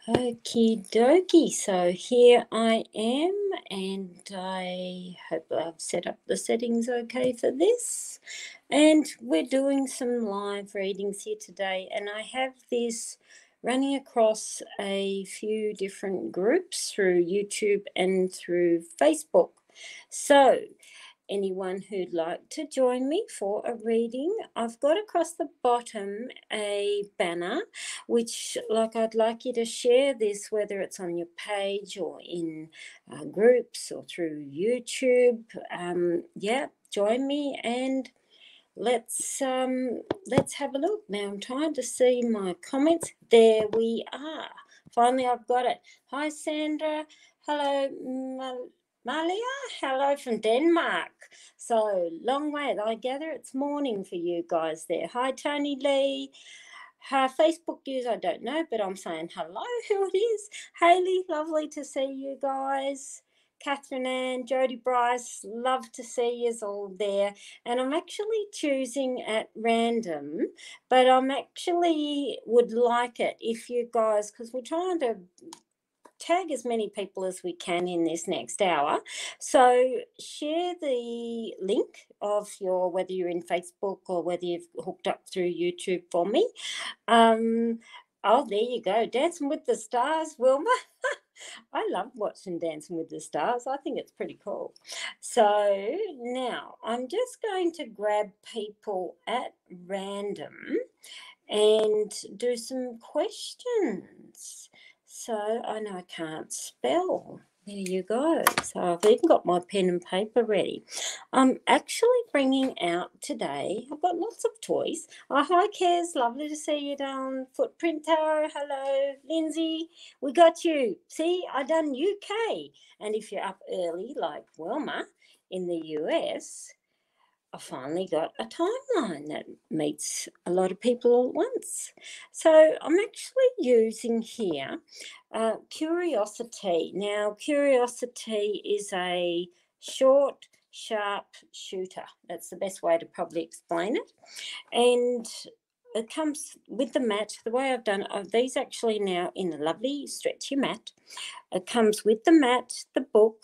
Okie dokie, so here I am, and I hope I've set up the settings okay for this. And we're doing some live readings here today, and I have this running across a few different groups through YouTube and through Facebook. So anyone who'd like to join me for a reading, I've got across the bottom a banner which I'd like you to share this, whether it's on your page or in groups or through YouTube. Join me and let's have a look. Now I'm trying to see my comments. There we are. Finally I've got it. Hi Sandra. Hello Malia. Hello from Denmark. So long way. I gather it's morning for you guys there. Hi Tony Lee. Her Facebook user I don't know, but I'm saying hello. Who it is? Hayley, lovely to see you guys. Catherine Ann, Jody Bryce, love to see you all there. And I'm actually choosing at random, but I'm actually would like it if you guys, because we're trying to tag as many people as we can in this next hour. So share the link of your, whether you're in Facebook or whether you've hooked up through YouTube for me. Oh, there you go. Dancing with the Stars, Wilma. I love watching Dancing with the Stars. I think it's pretty cool. So now I'm just going to grab people at random and do some questions. So I know I can't spell. There you go. So I've even got my pen and paper ready. I'm actually bringing out today, I've got lots of toys. Oh, hi, Kez. Lovely to see you down. Footprint Tower. Hello, Lindsay. We got you. See, I done UK. And if you're up early like Wilma in the US, I finally got a timeline that meets a lot of people all at once. So I'm actually using here Curiosity. Now, Curiosity is a short, sharp shooter. That's the best way to probably explain it. And it comes with the mat. The way I've done it, these actually now in a lovely stretchy mat. It comes with the mat, the book.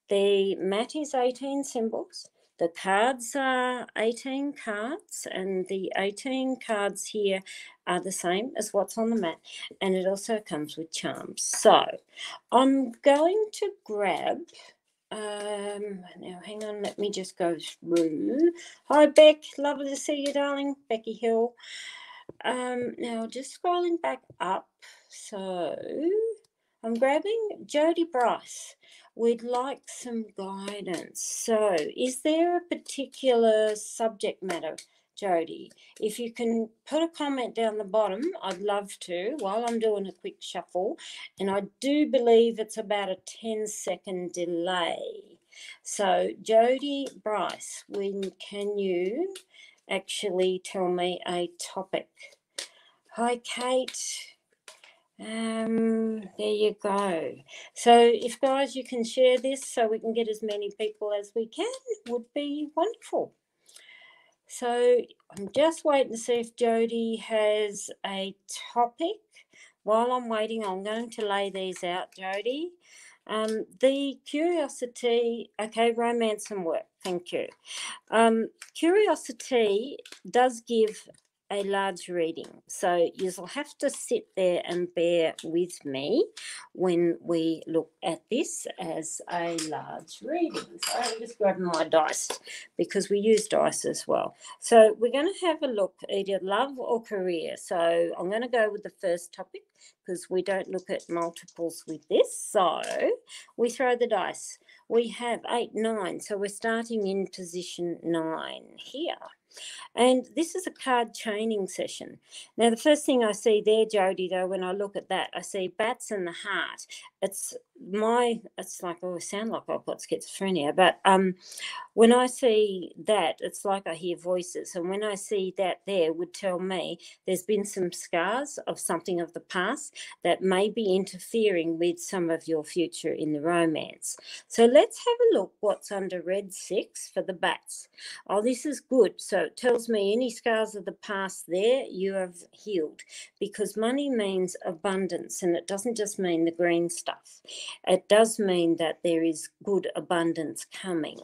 The mat is 18 symbols. The cards are 18 cards, and the 18 cards here are the same as what's on the mat, and it also comes with charms. So I'm going to grab, now hang on, let me just go through. Hi Beck, lovely to see you, darling. Becky Hill. Now just scrolling back up, so I'm grabbing Jody Bryce. We'd like some guidance. So is there a particular subject matter, Jody? If you can put a comment down the bottom, I'd love to, while I'm doing a quick shuffle. And I do believe it's about a 10-second delay. So Jody Bryce, can you actually tell me a topic? Hi, Kate. There you go. So if guys you can share this so we can get as many people as we can, would be wonderful. So I'm just waiting to see if Jody has a topic. While I'm waiting, I'm going to lay these out, Jody. The Curiosity, okay, romance and work, thank you. Curiosity does give a large reading, so you'll have to sit there and bear with me when we look at this as a large reading. So I'm just grabbing my dice because we use dice as well. So we're going to have a look either love or career. So I'm going to go with the first topic because we don't look at multiples with this. So we throw the dice. We have 8, 9, so we're starting in position 9 here. And this is a card chaining session. Now, the first thing I see there, Jody, though, when I look at that, I see bats and the heart. It's it's like, oh, I sound like I've got schizophrenia, but when I see that, it's like I hear voices. And when I see that there would tell me there's been some scars of something of the past that may be interfering with some of your future in the romance. So let's have a look what's under red 6 for the bats. Oh, this is good. So it tells me any scars of the past there, you have healed, because money means abundance, and it doesn't just mean the green stuff. It does mean that there is good abundance coming.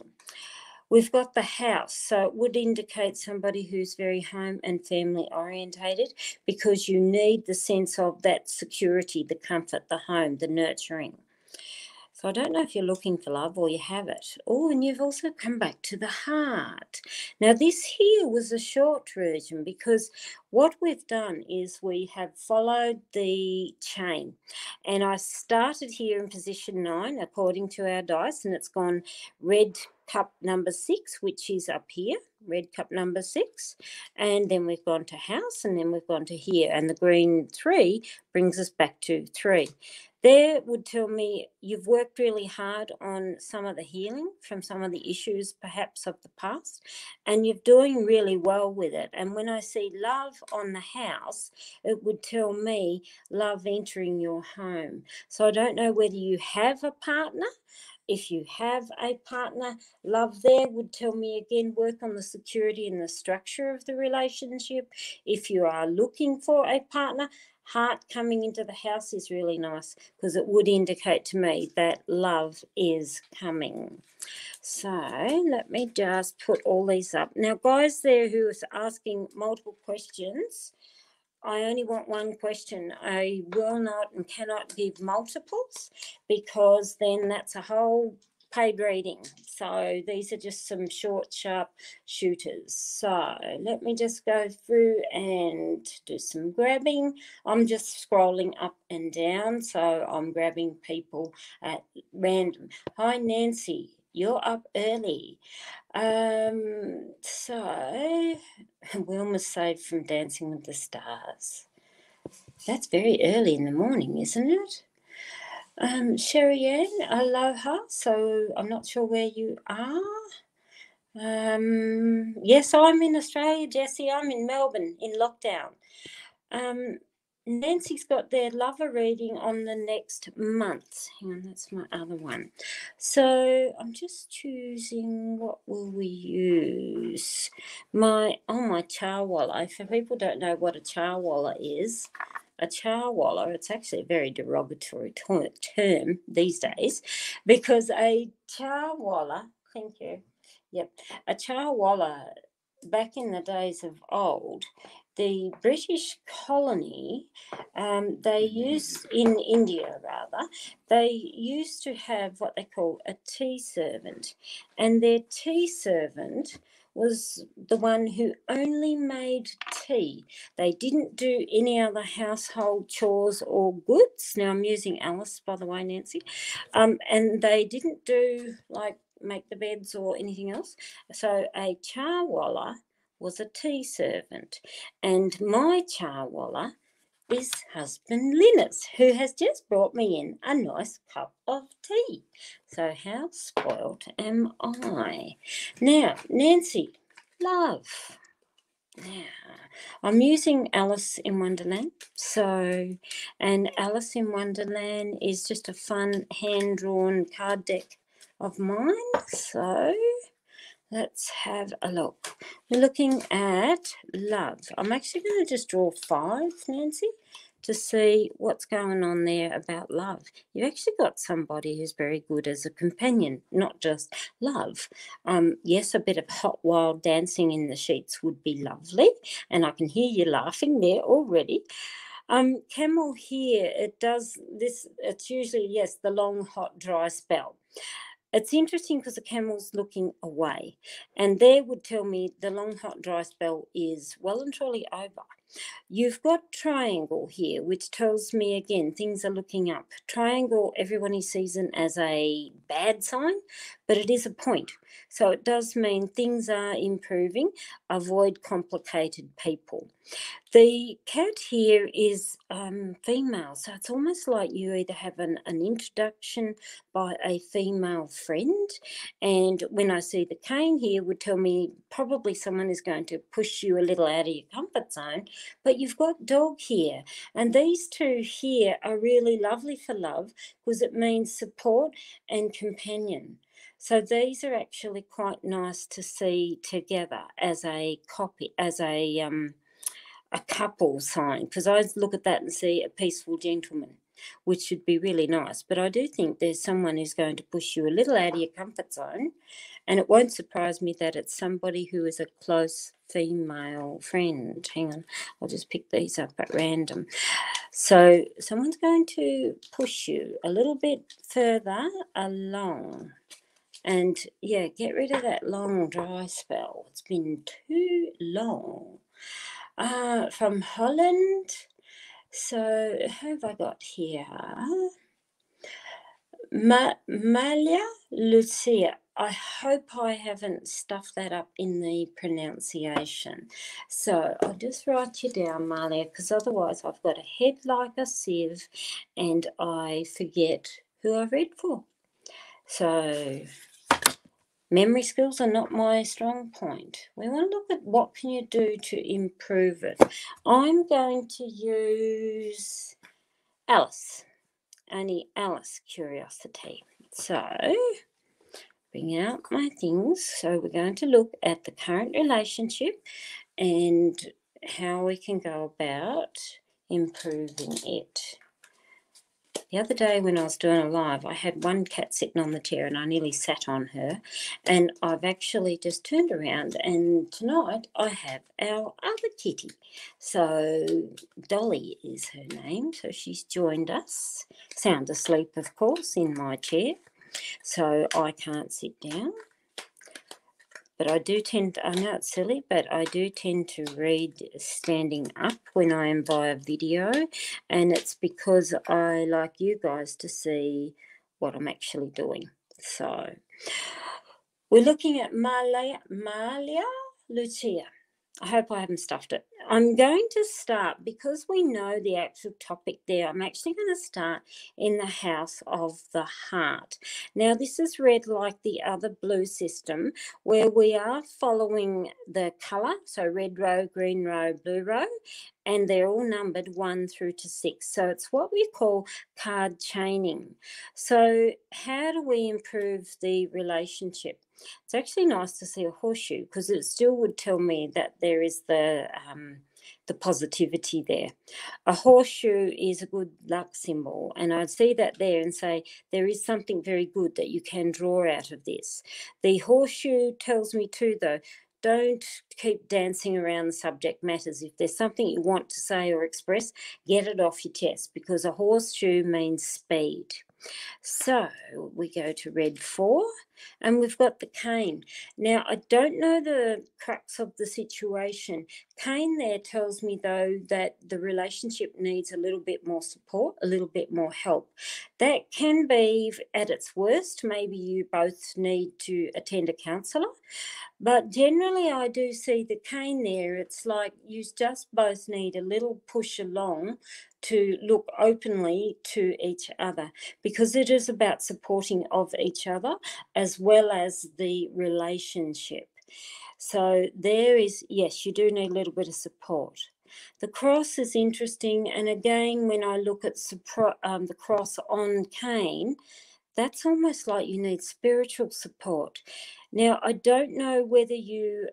We've got the house, so it would indicate somebody who's very home and family orientated, because you need the sense of that security, the comfort, the home, the nurturing. So I don't know if you're looking for love or you have it. Oh, and you've also come back to the heart. Now, this here was a short version, because what we've done is we have followed the chain. And I started here in position 9 according to our dice, and it's gone red cup number 6, which is up here, red cup number 6. And then we've gone to house, and then we've gone to here. And the green 3 brings us back to 3. There would tell me you've worked really hard on some of the healing from some of the issues perhaps of the past, and you're doing really well with it. And when I see love on the house, it would tell me love entering your home. So I don't know whether you have a partner. If you have a partner, love there would tell me again, work on the security and the structure of the relationship. If you are looking for a partner, heart coming into the house is really nice, because it would indicate to me that love is coming. So let me just put all these up. Now, guys there who is asking multiple questions, I only want one question. I will not and cannot give multiples, because then that's a whole paid reading. So these are just some short, sharp shooters. So let me just go through and do some grabbing. I'm just scrolling up and down, so I'm grabbing people at random. Hi, Nancy. You're up early. So Wilma's saved from Dancing with the Stars. That's very early in the morning, isn't it? Sherry Ann, aloha. So I'm not sure where you are. Yes, I'm in Australia, Jessie. I'm in Melbourne in lockdown. Nancy's got their lover reading on the next month. Hang on, that's my other one. So I'm just choosing what will we use. My charwalla. If people don't know what a charwalla is, a charwalla, it's actually a very derogatory term these days, because a charwalla, thank you, yep, a charwalla back in the days of old, the British colony, they used, in India rather, they used to have what they call a tea servant, and their tea servant was the one who only made tea. They didn't do any other household chores or goods. Now I'm using Alice, by the way, Nancy. And they didn't do like make the beds or anything else. So a charwalla was a tea servant, and my charwalla is husband Linus, who has just brought me in a nice cup of tea. So how spoilt am I? Now, Nancy, love. Now, I'm using Alice in Wonderland. So, and Alice in Wonderland is just a fun hand-drawn card deck of mine. So let's have a look. We're looking at love. I'm actually going to just draw 5, Nancy, to see what's going on there about love. You've actually got somebody who's very good as a companion, not just love. Yes, a bit of hot wild dancing in the sheets would be lovely, and I can hear you laughing there already. Camel here, it does this, it's usually, yes, the long, hot, dry spell. It's interesting because the camel's looking away, and there would tell me the long, hot, dry spell is well and truly over. You've got triangle here, which tells me again things are looking up. Triangle, everybody sees it as a bad sign, but it is a point. So it does mean things are improving. Avoid complicated people. The cat here is female, so it's almost like you either have an introduction by a female friend, and when I see the cane here would tell me probably someone is going to push you a little out of your comfort zone, but you've got dog here, and these two here are really lovely for love because it means support and companion. So these are actually quite nice to see together as a copy, as a couple sign, because I look at that and see a peaceful gentleman, which should be really nice. But I do think there's someone who's going to push you a little out of your comfort zone, and it won't surprise me that it's somebody who is a close female friend. Hang on, I'll just pick these up at random. So someone's going to push you a little bit further along. And yeah, get rid of that long dry spell. It's been too long. From Holland. So who have I got here? Malia Lucia. I hope I haven't stuffed that up in the pronunciation. So I'll just write you down, Malia, because otherwise I've got a head like a sieve and I forget who I read for. So memory skills are not my strong point. We want to look at what can you do to improve it. I'm going to use Alice, only Alice curiosity. So bring out my things. So we're going to look at the current relationship and how we can go about improving it. The other day when I was doing a live, I had one cat sitting on the chair and I nearly sat on her, and I've actually just turned around, and tonight I have our other kitty. So Dolly is her name, so she's joined us, sound asleep of course in my chair, so I can't sit down. But I do tend to, I know it's silly, but I do tend to read standing up when I am via video, and it's because I like you guys to see what I'm actually doing. So we're looking at Malia Lucia. I hope I haven't stuffed it. I'm going to start, because we know the actual topic there, I'm actually going to start in the house of the heart. Now, this is read like the other blue system, where we are following the colour, so red row, green row, blue row, and they're all numbered 1 through to 6. So it's what we call card chaining. So how do we improve the relationship? It's actually nice to see a horseshoe, because it still would tell me that there is the positivity there. A horseshoe is a good luck symbol, and I'd see that there and say there is something very good that you can draw out of this. The horseshoe tells me too, though, don't keep dancing around the subject matters. If there's something you want to say or express, get it off your chest, because a horseshoe means speed. So we go to red 4, and we've got the cane. Now, I don't know the crux of the situation. Cane there tells me, though, that the relationship needs a little bit more support, a little bit more help. That can be at its worst. Maybe you both need to attend a counsellor. But generally, I do see the cane there. It's like you just both need a little push along to look openly to each other, because it is about supporting of each other as well as the relationship. So there is, yes, you do need a little bit of support. The cross is interesting, and again, when I look at the cross on cane, that's almost like you need spiritual support. Now, I don't know whether you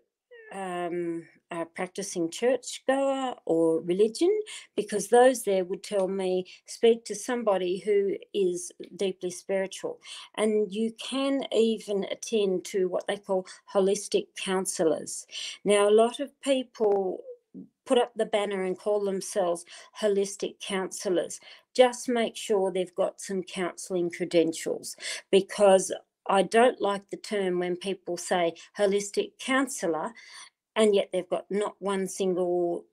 are practicing churchgoer or religion, because those there would tell me speak to somebody who is deeply spiritual. And you can even attend to what they call holistic counsellors. Now, a lot of people put up the banner and call themselves holistic counsellors. Just make sure they've got some counselling credentials, because I don't like the term when people say holistic counsellor and yet they've got not one single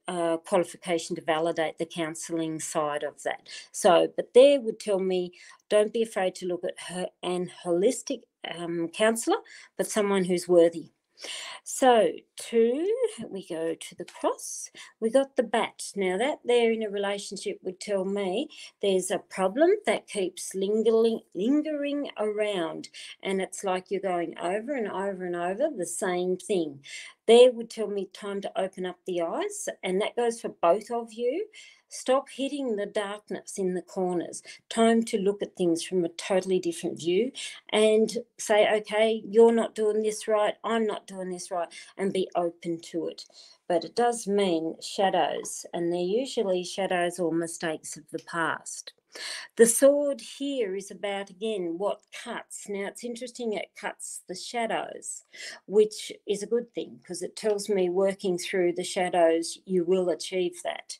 qualification to validate the counselling side of that. So, but there would tell me, don't be afraid to look at an holistic counsellor, but someone who's worthy. So we go to the cross, we got the bat. Now that there in a relationship would tell me there's a problem that keeps lingering around, and it's like you're going over and over and over the same thing. There would tell me time to open up the eyes, and that goes for both of you. Stop hitting the darkness in the corners. Time to look at things from a totally different view and say, okay, you're not doing this right, I'm not doing this right, and be open to it. But it does mean shadows, and they're usually shadows or mistakes of the past. The sword here is about, again, what cuts. Now, it's interesting, it cuts the shadows, which is a good thing because it tells me working through the shadows, you will achieve that.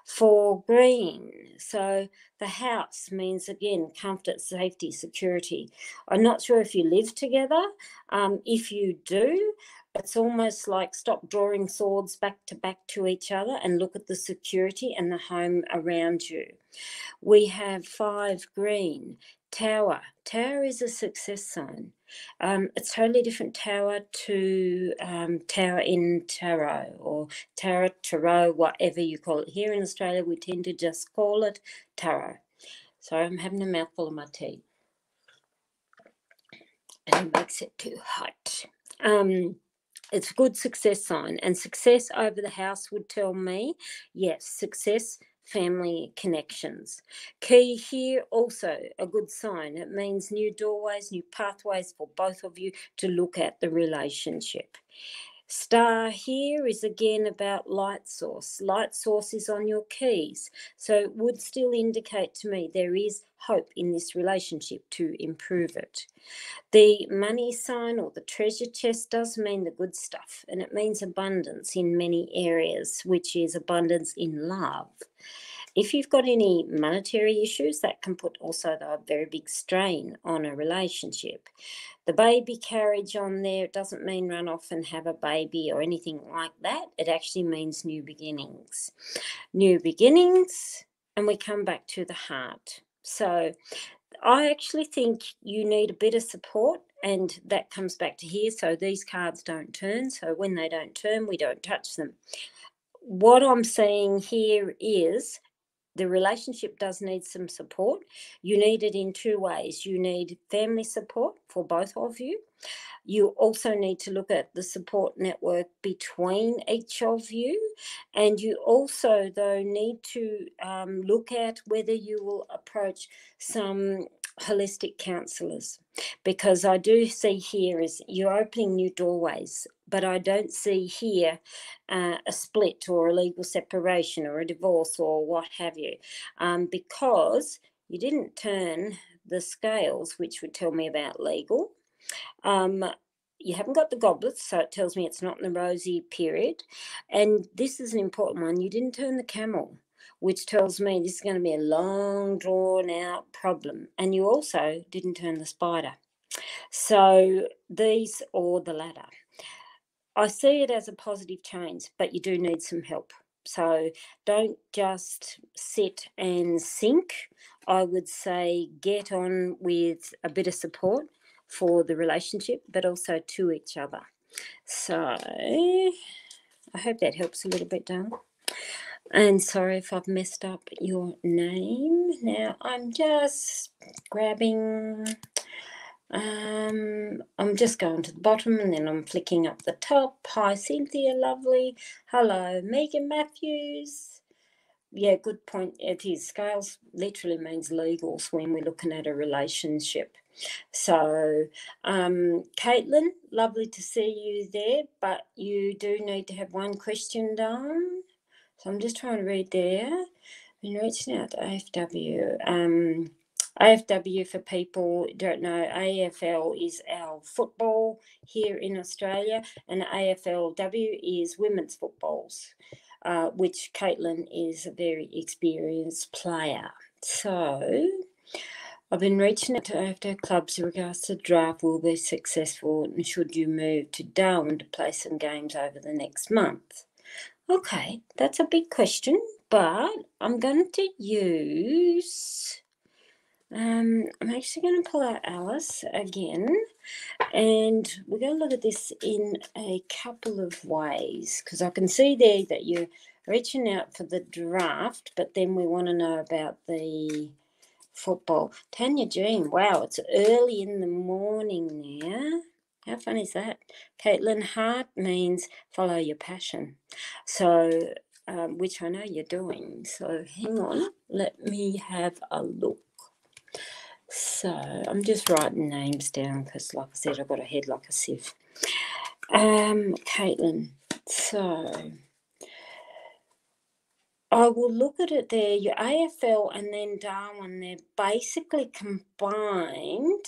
For green, so the house means, again, comfort, safety, security. I'm not sure if you live together. If you do, it's almost like stop drawing swords back to each other and look at the security and the home around you. We have 5 green, tower. Tower is a success sign. It's totally different tower to tower in tarot or tarot, whatever you call it. Here in Australia, we tend to just call it tarot. Sorry, I'm having a mouthful of my tea. And it makes it too hot. It's a good success sign, and success over the house would tell me, yes, success, family connections. Key here, also a good sign. It means new doorways, new pathways for both of you to look at the relationship. Star here is again about light source. Light source is on your keys. So it would still indicate to me there is hope in this relationship to improve it. The money sign or the treasure chest does mean the good stuff, and it means abundance in many areas, which is abundance in love. If you've got any monetary issues, that can put also a very big strain on a relationship. The baby carriage on there, it doesn't mean run off and have a baby or anything like that. It actually means new beginnings. New beginnings, and we come back to the heart. So I actually think you need a bit of support, and that comes back to here. So these cards don't turn. So when they don't turn, we don't touch them. What I'm saying here is the relationship does need some support. You need it in 2 ways. You need family support for both of you. You also need to look at the support network between each of you. And you also, though, need to look at whether you will approach some holistic counsellors, because I do see here is you're opening new doorways, but I don't see here a split or a legal separation or a divorce or what have you, because you didn't turn the scales, which would tell me about legal. You haven't got the goblets, so it tells me it's not in the rosy period. And this is an important one. You didn't turn the camel, which tells me this is going to be a long, drawn-out problem. And you also didn't turn the spider. So these, or the ladder. I see it as a positive change, but you do need some help. So don't just sit and sink. I would say get on with a bit of support for the relationship, but also to each other. So I hope that helps a little bit, darling. And sorry if I've messed up your name. Now I'm just grabbing, I'm just going to the bottom and then I'm flicking up the top. Hi Cynthia, lovely. Hello Megan Matthews. Yeah, good point. It is. Scales literally means legals when we're looking at a relationship. So, Caitlin, lovely to see you there, but you do need to have one question done. So I'm just trying to read there. Been reaching out to AFW. AFW, for people who don't know, AFL is our football here in Australia, and AFLW is women's footballs, which Caitlin is a very experienced player. So I've been reaching out to AFDA clubs in regards to the draft will be successful and should you move to Darwin to play some games over the next month? Okay, that's a big question, but I'm going to use... I'm actually going to pull out Alice again, and we're going to look at this in a couple of ways, because I can see there that you're reaching out for the draft, but then we want to know about the football. Tanya Jean, wow, it's early in the morning now. How fun is that? Caitlin Hart means follow your passion. So, which I know you're doing. So hang on, let me have a look. So I'm just writing names down because, like I said, I've got a head like a sieve. Caitlin, so I will look at it there. Your AFL and then Darwin, they're basically combined,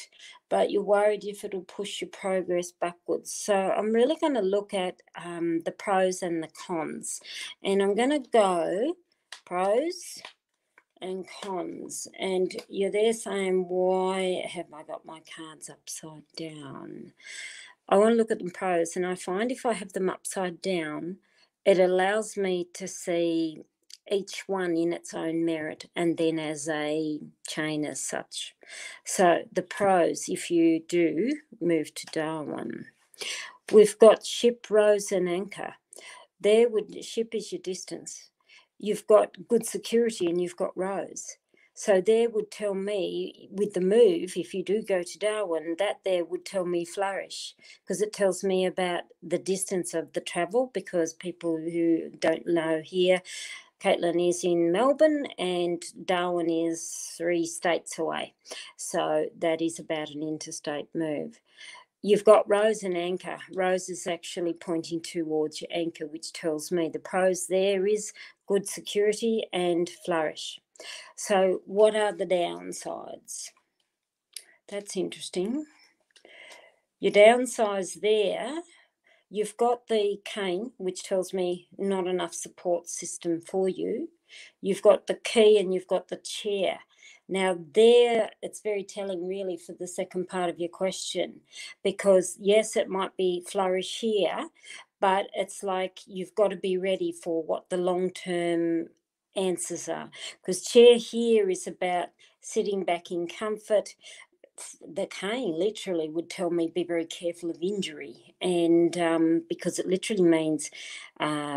but you're worried if it'll push your progress backwards. So I'm really going to look at the pros and the cons. And I'm going to go pros and cons. And you're there saying, why have I got my cards upside down? I want to look at the pros, and I find if I have them upside down, it allows me to see each one in its own merit and then as a chain as such. So the pros, if you do move to Darwin, we've got ship, rose and anchor. There would ship is your distance. You've got good security and you've got rose. So there would tell me with the move, if you do go to Darwin, that there would tell me flourish, because it tells me about the distance of the travel, because people who don't know here, Caitlin is in Melbourne and Darwin is 3 states away. So that is about an interstate move. You've got rose and anchor. Rose is actually pointing towards your anchor, which tells me the pros there is good security and flourish. So what are the downsides? That's interesting. Your downsides there, you've got the cane, which tells me not enough support system for you. You've got the key and you've got the chair. Now there, it's very telling really for the second part of your question, because yes, it might be flourish here, but it's like you've got to be ready for what the long-term answers are, because chair here is about sitting back in comfort. The cane literally would tell me be very careful of injury, and because it literally means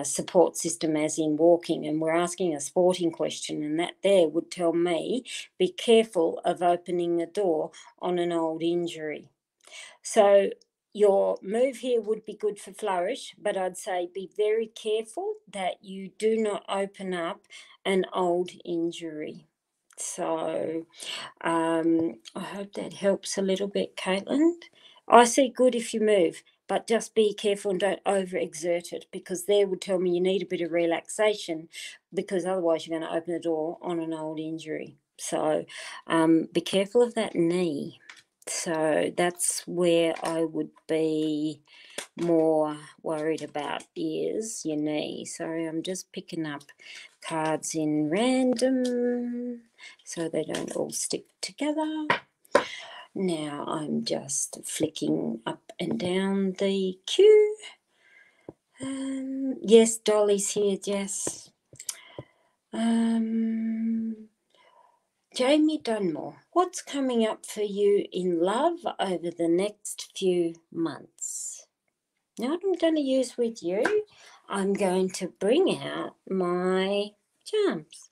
support system as in walking, and we're asking a sporting question, and that there would tell me be careful of opening the door on an old injury. So your move here would be good for flourish, but I'd say be very careful that you do not open up an old injury. So I hope that helps a little bit, Caitlin. I see good if you move, but just be careful and don't overexert it, because there would tell me you need a bit of relaxation, because otherwise you're going to open the door on an old injury. So be careful of that knee. So that's where I would be more worried about, is your knee. Sorry, I'm just picking up cards in random so they don't all stick together. Now I'm just flicking up and down the queue. Yes, Dolly's here, Jess. Jamie Dunmore, what's coming up for you in love over the next few months? Now what I'm going to use with you, I'm going to bring out my charms.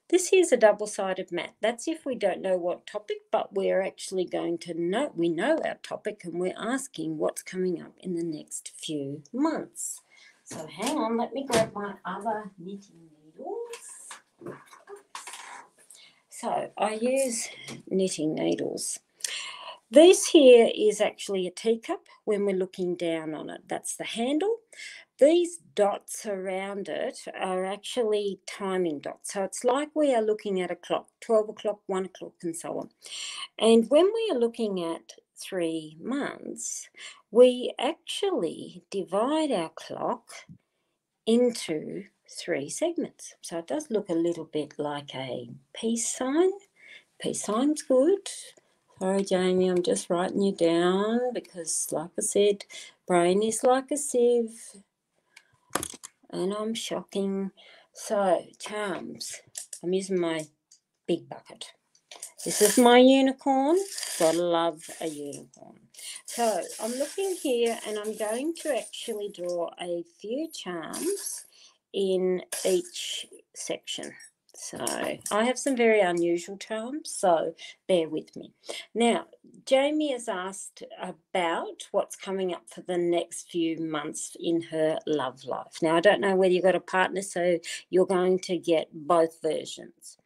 This here's a double-sided mat. That's if we don't know what topic, but we're actually going to know, we know our topic, and we're asking what's coming up in the next few months. So hang on, let me grab my other knitting needles. So I use knitting needles. This here is actually a teacup when we're looking down on it. That's the handle. These dots around it are actually timing dots. So it's like we are looking at a clock, 12 o'clock, 1 o'clock, and so on. And when we are looking at 3 months, we actually divide our clock into 3 segments. So it does look a little bit like a peace sign, Peace sign's good. Sorry, Jamie, I'm just writing you down because, like I said, brain is like a sieve and I'm shocking. So, charms. I'm using my big bucket. This is my unicorn. Gotta love a unicorn. So I'm looking here and I'm going to actually draw a few charms in each section. So I have some very unusual charms, so bear with me. Now, Jamie has asked about what's coming up for the next few months in her love life. Now, I don't know whether you've got a partner, so you're going to get both versions.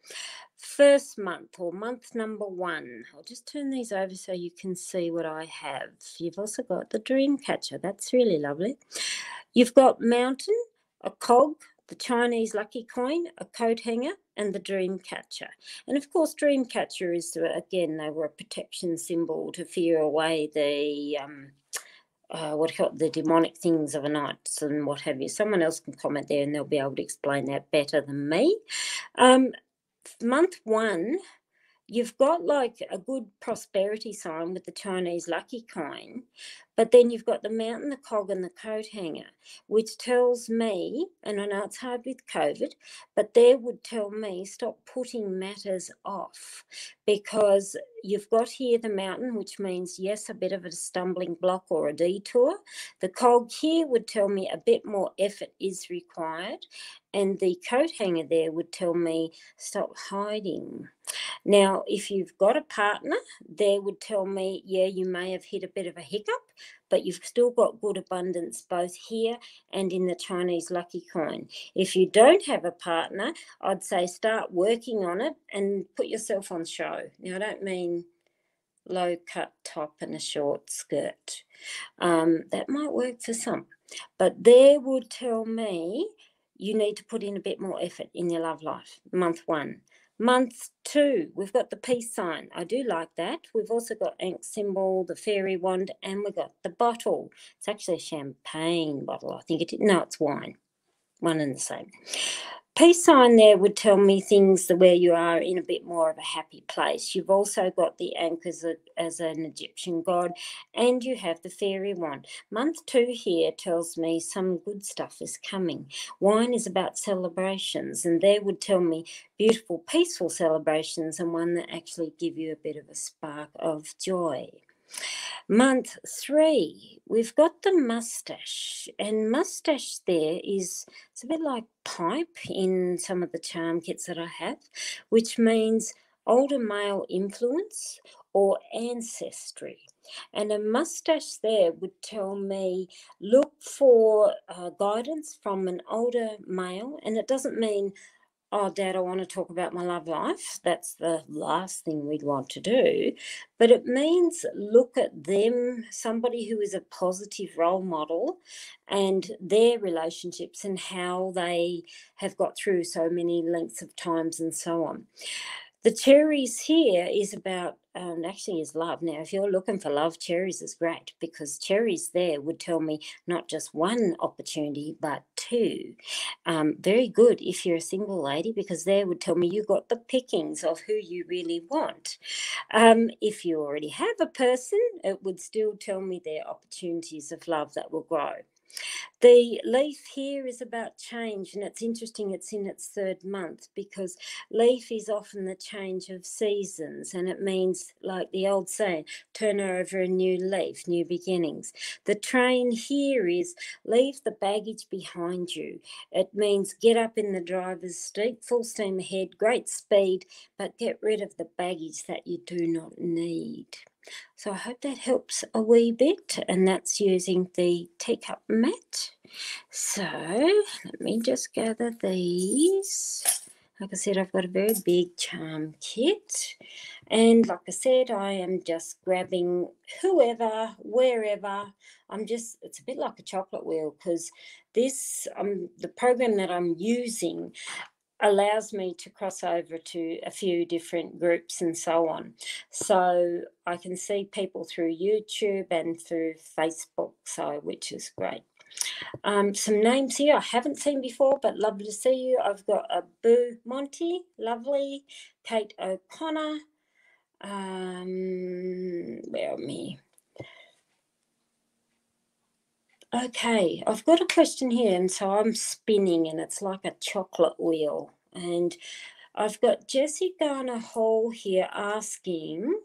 First month or month number 1. I'll just turn these over so you can see what I have. You've also got the dream catcher. That's really lovely. You've got mountain, a cog, the Chinese lucky coin, a coat hanger, and the dream catcher. And of course, dream catcher is, again, they were a protection symbol to fear away the the demonic things of a night and what have you. Someone else can comment there and they'll be able to explain that better than me. Month 1, you've got like a good prosperity sign with the Chinese lucky coin, but then you've got the mountain, the cog, and the coat hanger, which tells me, and I know it's hard with COVID, but there would tell me stop putting matters off, because you've got here the mountain, which means, yes, a bit of a stumbling block or a detour. The cog here would tell me a bit more effort is required, and the coat hanger there would tell me stop hiding. Now, if you've got a partner, they would tell me, yeah, you may have hit a bit of a hiccup, but you've still got good abundance both here and in the Chinese lucky coin. If you don't have a partner, I'd say start working on it and put yourself on show. Now, I don't mean low cut top and a short skirt. That might work for some, but they would tell me you need to put in a bit more effort in your love life. Month 1. Month 2, we've got the peace sign. I do like that. We've also got ink symbol, the fairy wand, and we've got the bottle. It's actually a champagne bottle, I think it is. No, it's wine. One and the same. Peace sign there would tell me things where you are in a bit more of a happy place. You've also got the ankh as an Egyptian god, and you have the fairy wand. Month 2 here tells me some good stuff is coming. Wine is about celebrations, and there would tell me beautiful, peaceful celebrations, and one that actually give you a bit of a spark of joy. Month 3, we've got the mustache, and mustache there is, it's a bit like pipe in some of the charm kits that I have, which means older male influence or ancestry. And a mustache there would tell me look for guidance from an older male, and it doesn't mean, oh, Dad, I want to talk about my love life. That's the last thing we'd want to do. But it means look at them, somebody who is a positive role model, and their relationships and how they have got through so many lengths of times and so on. The cherries here is about, actually is love. Now, if you're looking for love, cherries is great, because cherries there would tell me not just one opportunity, but 2. Very good if you're a single lady, because there would tell me you got the pickings of who you really want. If you already have a person, it would still tell me their opportunities of love that will grow. The leaf here is about change, and it's interesting it's in its 3rd month, because leaf is often the change of seasons, and it means, like the old saying, turn over a new leaf, new beginnings. The train here is leave the baggage behind you. It means get up in the driver's seat, full steam ahead, great speed, but get rid of the baggage that you do not need. So I hope that helps a wee bit, and that's using the teacup mat. So let me just gather these. Like I said, I've got a very big charm kit, and like I said, I am just grabbing whoever, wherever. It's a bit like a chocolate wheel, because this, the program that I'm using allows me to cross over to a few different groups and so on. So I can see people through YouTube and through Facebook, which is great. Some names here I haven't seen before, but lovely to see you. I've got a Boo Monty, lovely. Kate O'Connor, Where are me? Okay, I've got a question here, and so I'm spinning, and it's like a chocolate wheel. And I've got Jessie Garner Hall here asking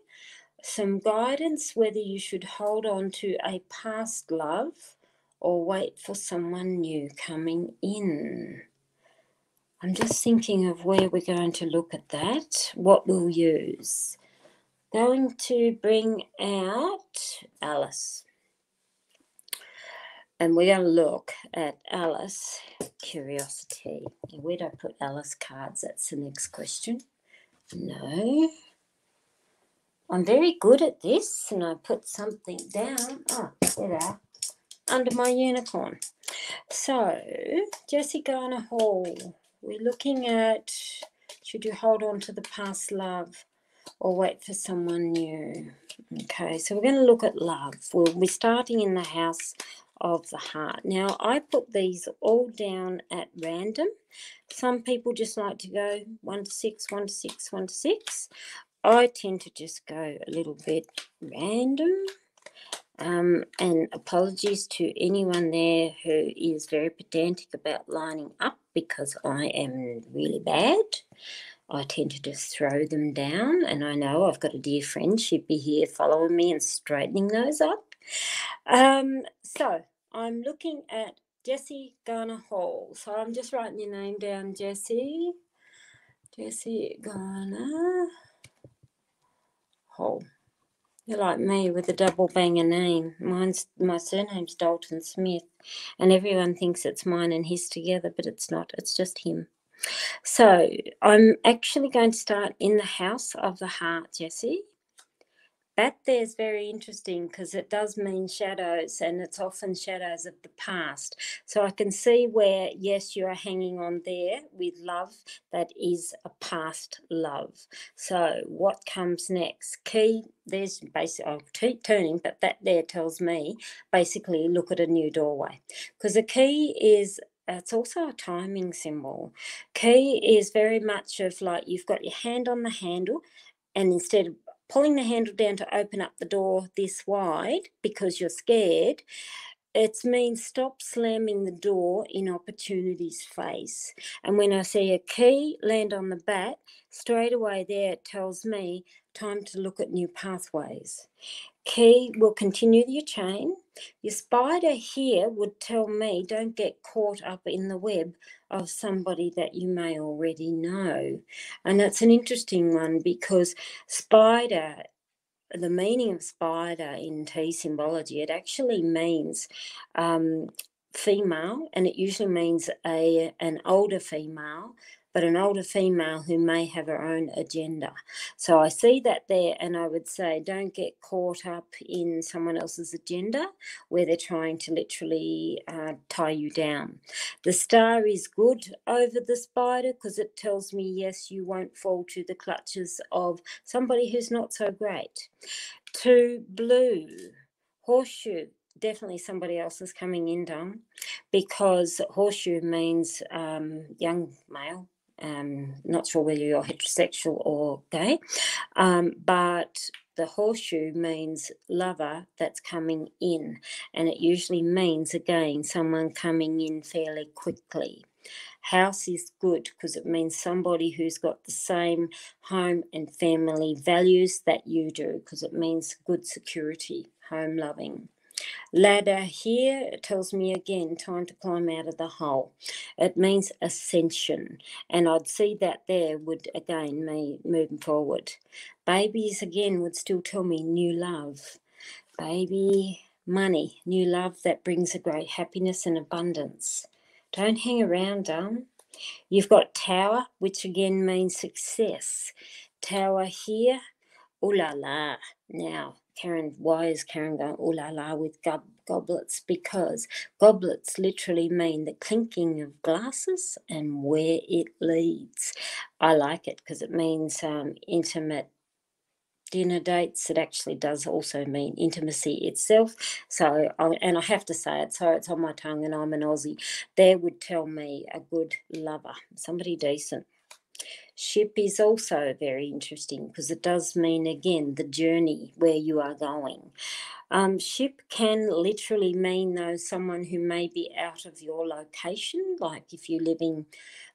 some guidance whether you should hold on to a past love or wait for someone new coming in. I'm just thinking of where we're going to look at that, what we'll use. Going to bring out Alice. And we're going to look at Alice, curiosity. Where do I put Alice cards? That's the next question. No. I'm very good at this, and I put something down. Oh, there they are. Under my unicorn. So, Jessie Garner Hall. We're looking at, should you hold on to the past love or wait for someone new? Okay, so we're going to look at love. We're starting in the house of the heart. Now, I put these all down at random. Some people just like to go 1 to 6, 1 to 6, 1 to 6. I tend to just go a little bit random. And apologies to anyone there who is very pedantic about lining up, because I am really bad. I tend to just throw them down, and I know I've got a dear friend. She'd be here following me and straightening those up. So I'm looking at Jessie Garner Hall. So I'm just writing your name down, Jessie. Jessie Garner Hall. You're like me with a double banger name. My surname's Dalton Smith, and everyone thinks it's mine and his together, but it's not. It's just him. So I'm actually going to start in the house of the heart, Jessie. That there's very interesting because it does mean shadows, and it's often shadows of the past. So I can see where, yes, you are hanging on there with love that is a past love. So what comes next? Key, there's basically, I'll keep turning, but that there tells me basically look at a new doorway, because a key is, it's also a timing symbol. Key is very much of like you've got your hand on the handle, and instead of pulling the handle down to open up the door this wide because you're scared, it means stop slamming the door in opportunity's face. And when I see a key land on the bat, straight away there it tells me time to look at new pathways. Key will continue your chain. Your spider here would tell me don't get caught up in the web of somebody that you may already know. And that's an interesting one, because spider, the meaning of spider in tea symbology, it actually means female, and it usually means an older female, but an older female who may have her own agenda. So I see that there, and I would say don't get caught up in someone else's agenda where they're trying to literally tie you down. The star is good over the spider because it tells me, yes, you won't fall to the clutches of somebody who's not so great. 2 blue, horseshoe, definitely somebody else is coming in, Dom, because horseshoe means young male. Not sure whether you're heterosexual or gay, but the horseshoe means lover that's coming in, and it usually means, again, someone coming in fairly quickly. House is good because it means somebody who's got the same home and family values that you do, because it means good security, home loving. Ladder here tells me again time to climb out of the hole. It means ascension, and I'd see that there would again me moving forward. Babies again would still tell me new love. Baby, money, new love that brings a great happiness and abundance. Don't hang around, darling. You've got tower, which again means success. Tower here, ooh la la. Now, Karen, why is Karen going ooh la la with goblets? Because goblets literally mean the clinking of glasses and where it leads. I like it because it means intimate dinner dates. It actually does also mean intimacy itself. So, and I have to say it, so it's on my tongue, and I'm an Aussie. There would tell me a good lover, somebody decent. Ship is also very interesting because it does mean, again, the journey where you are going. Ship can literally mean, though, someone who may be out of your location. Like if you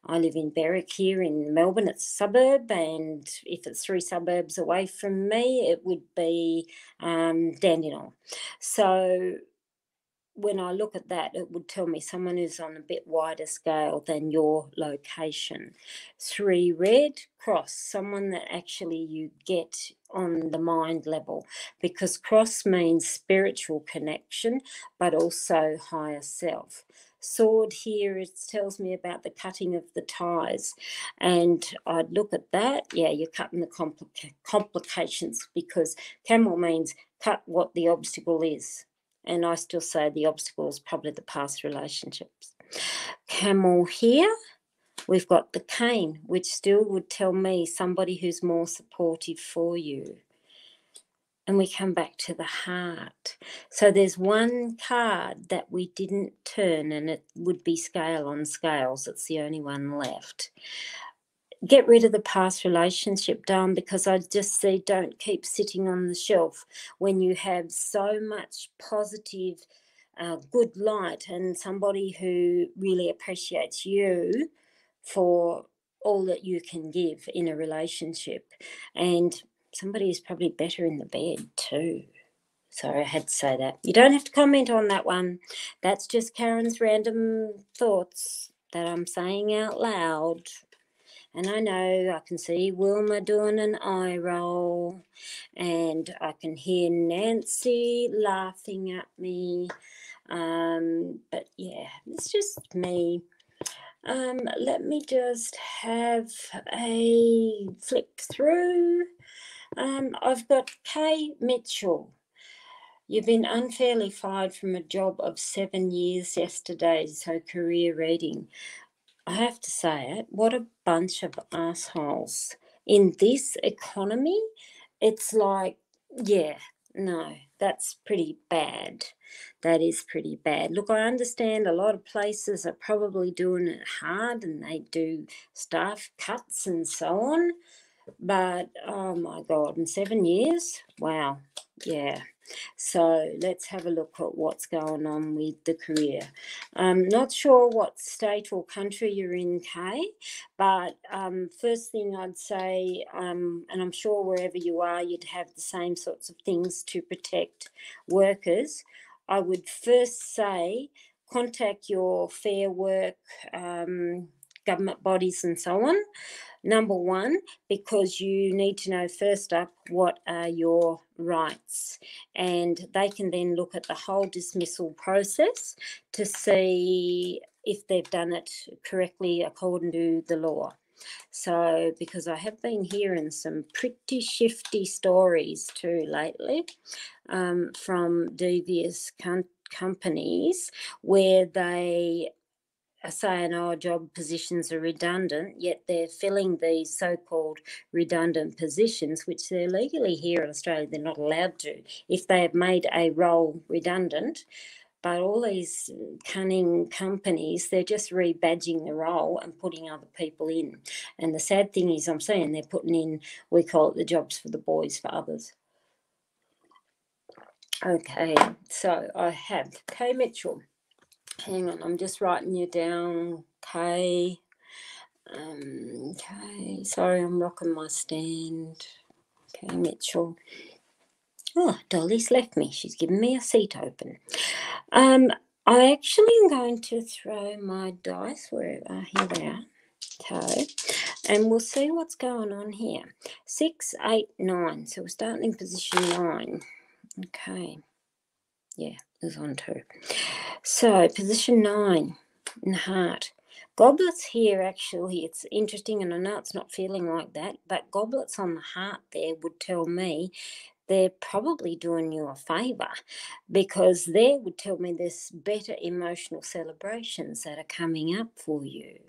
I live in Berwick here in Melbourne, it's a suburb, and if it's 3 suburbs away from me, it would be Dandenong. So when I look at that, it would tell me someone who's on a bit wider scale than your location. 3 red, cross, someone that actually you get on the mind level, because cross means spiritual connection, but also higher self. Sword here, it tells me about the cutting of the ties, and I'd look at that. Yeah, you're cutting the complications, because camel means cut what the obstacle is. And I still say the obstacle is probably the past relationships. Camel here, we've got the cane, which still would tell me somebody who's more supportive for you. And we come back to the heart. So there's one card that we didn't turn, and it would be scale on scales. It's the only one left. Get rid of the past relationship, darling, because I just see don't keep sitting on the shelf when you have so much positive, good light, and somebody who really appreciates you for all that you can give in a relationship. And somebody is probably better in the bed too. Sorry, I had to say that. You don't have to comment on that one. That's just Karen's random thoughts that I'm saying out loud. And I know I can see Wilma doing an eye roll, and I can hear Nancy laughing at me. But yeah, it's just me. Let me just have a flip through. I've got Kay Mitchell. You've been unfairly fired from a job of 7 years yesterday, so career reading. I have to say it, what a bunch of assholes. In this economy, it's like, yeah, no, that's pretty bad. That is pretty bad. Look, I understand a lot of places are probably doing it hard and they do staff cuts and so on, but oh my God, in 7 years? Wow, yeah. So let's have a look at what's going on with the career. Not sure what state or country you're in, Kay, but first thing I'd say, and I'm sure wherever you are, you'd have the same sorts of things to protect workers. I would first say contact your Fair Work government bodies and so on. Number one, because you need to know first up what are your rights, and they can then look at the whole dismissal process to see if they've done it correctly according to the law. So, because I have been hearing some pretty shifty stories too lately from devious companies where they are saying, oh, job positions are redundant, yet they're filling these so-called redundant positions, which they're legally here in Australia, they're not allowed to, if they have made a role redundant. But all these cunning companies, they're just rebadging the role and putting other people in. And the sad thing is, I'm saying they're putting in, we call it the jobs for the boys for others. Okay, so I have Kay Mitchell. Hang on, I'm just writing you down, Kay. Okay, sorry, I'm rocking my stand. Kay Mitchell. Oh, Dolly's left me. She's given me a seat open. I actually am going to throw my dice where here they are. Okay, and we'll see what's going on here. 6, 8, 9. So we're starting in position 9. Okay. Yeah, there's on 2. So position 9 in the heart. Goblets here, actually, it's interesting, and I know it's not feeling like that, but goblets on the heart there would tell me they're probably doing you a favour, because they would tell me there's better emotional celebrations that are coming up for you.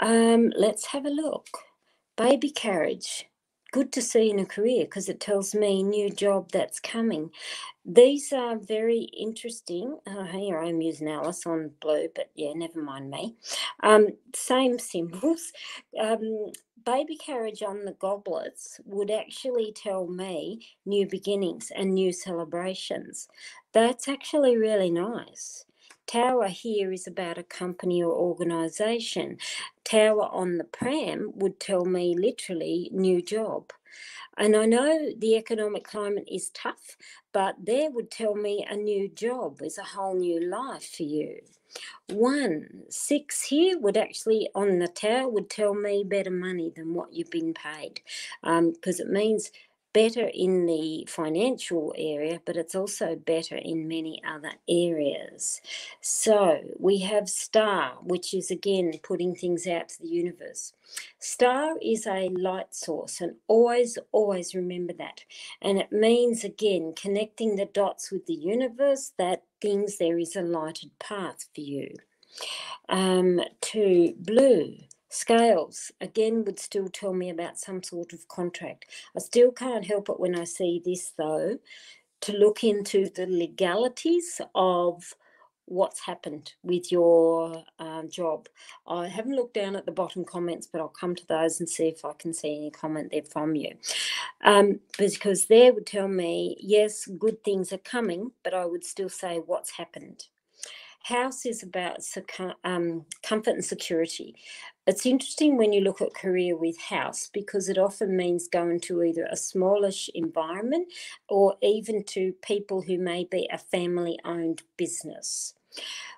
Let's have a look. Baby carriage. Good to see in a career, because it tells me new job that's coming. These are very interesting. Here I'm using Alice on blue, but yeah, never mind me. Same symbols. baby carriage on the goblets would actually tell me new beginnings and new celebrations. That's actually really nice. Tower here is about a company or organisation. Tower on the pram would tell me literally new job. And I know the economic climate is tough, but there would tell me a new job is a whole new life for you. 1, 6 here would actually, on the tower, would tell me better money than what you've been paid, because it means better in the financial area, but it's also better in many other areas. So we have star, which is again putting things out to the universe. Star is a light source, and always remember that. And it means, again, connecting the dots with the universe, that things there is a lighted path for you. 2, blue. Scales, again, would still tell me about some sort of contract. I still can't help it when I see this, though, to look into the legalities of what's happened with your job. I haven't looked down at the bottom comments, but I'll come to those and see if I can see any comment there from you. Because there would tell me, yes, good things are coming, but I would still say what's happened. House is about comfort and security. It's interesting when you look at career with house, because it often means going to either a smallish environment or even to people who may be a family-owned business.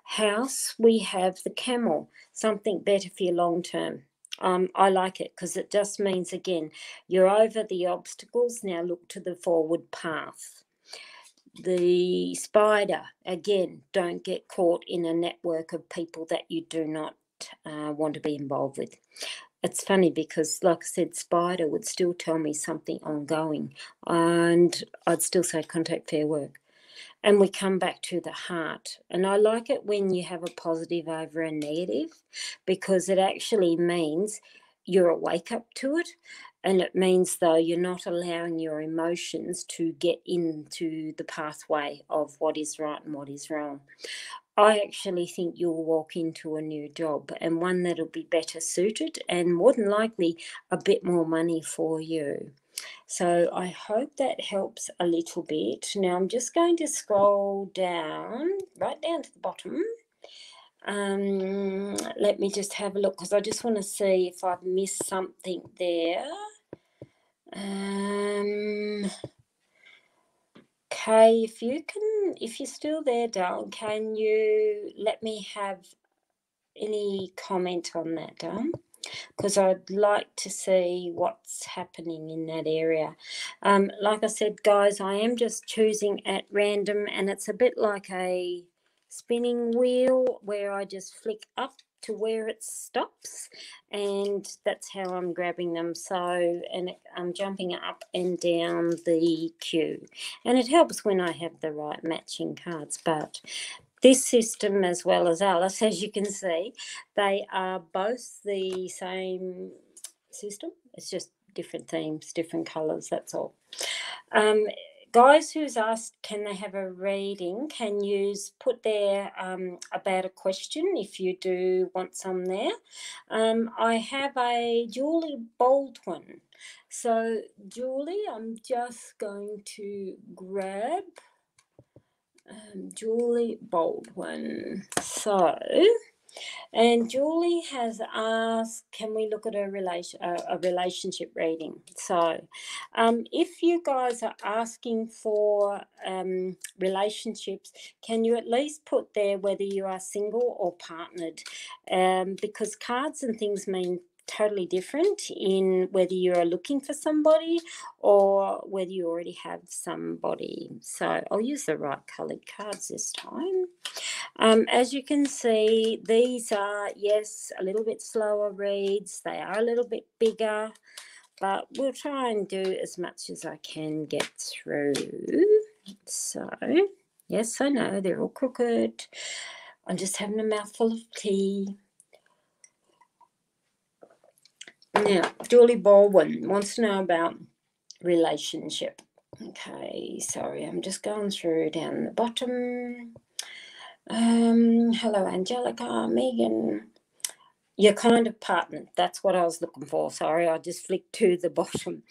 House, we have the camel, something better for your long term. I like it because it just means, again, you're over the obstacles, now look to the forward path. The spider, again, don't get caught in a network of people that you do not want to be involved with. It's funny because, like I said, spider would still tell me something ongoing, and I'd still say contact Fair Work. And we come back to the heart. And I like it when you have a positive over a negative, because it actually means you're awake up to it. And it means, though, you're not allowing your emotions to get into the pathway of what is right and what is wrong. I actually think you'll walk into a new job, and one that'll be better suited and more than likely a bit more money for you. So I hope that helps a little bit. Now I'm just going to scroll down, right down to the bottom. Let me just have a look, because I just want to see if I've missed something there. Kay, if you're still there, darling, can you let me have any comment on that, darling? Because I'd like to see what's happening in that area. Like I said, guys, I am just choosing at random, and it's a bit like a spinning wheel where I just flick up to where it stops, and that's how I'm grabbing them. So, and I'm jumping up and down the queue, and it helps when I have the right matching cards. But this system, as well as Alice, as you can see, they are both the same system. It's just different themes, different colours, that's all. Guys who's asked, can they have a reading, can put there about a question if you do want some there. I have a Julie Baldwin. So, Julie, I'm just going to grab Julie Baldwin. So, and Julie has asked, can we look at a relationship reading? So, if you guys are asking for relationships, can you at least put there whether you are single or partnered? Because cards and things mean totally different in whether you are looking for somebody or whether you already have somebody. So I'll use the right coloured cards this time. As you can see, these are, yes, a little bit slower reads. They are a little bit bigger, but we'll try and do as much as I can get through. So, yes, I know, they're all crooked. I'm just having a mouthful of tea. Now, Julie Baldwin wants to know about relationship. Okay, sorry, I'm just going through down the bottom. Hello, Angelica, Megan. You're kind of partnered. That's what I was looking for. Sorry, I just flicked to the bottom.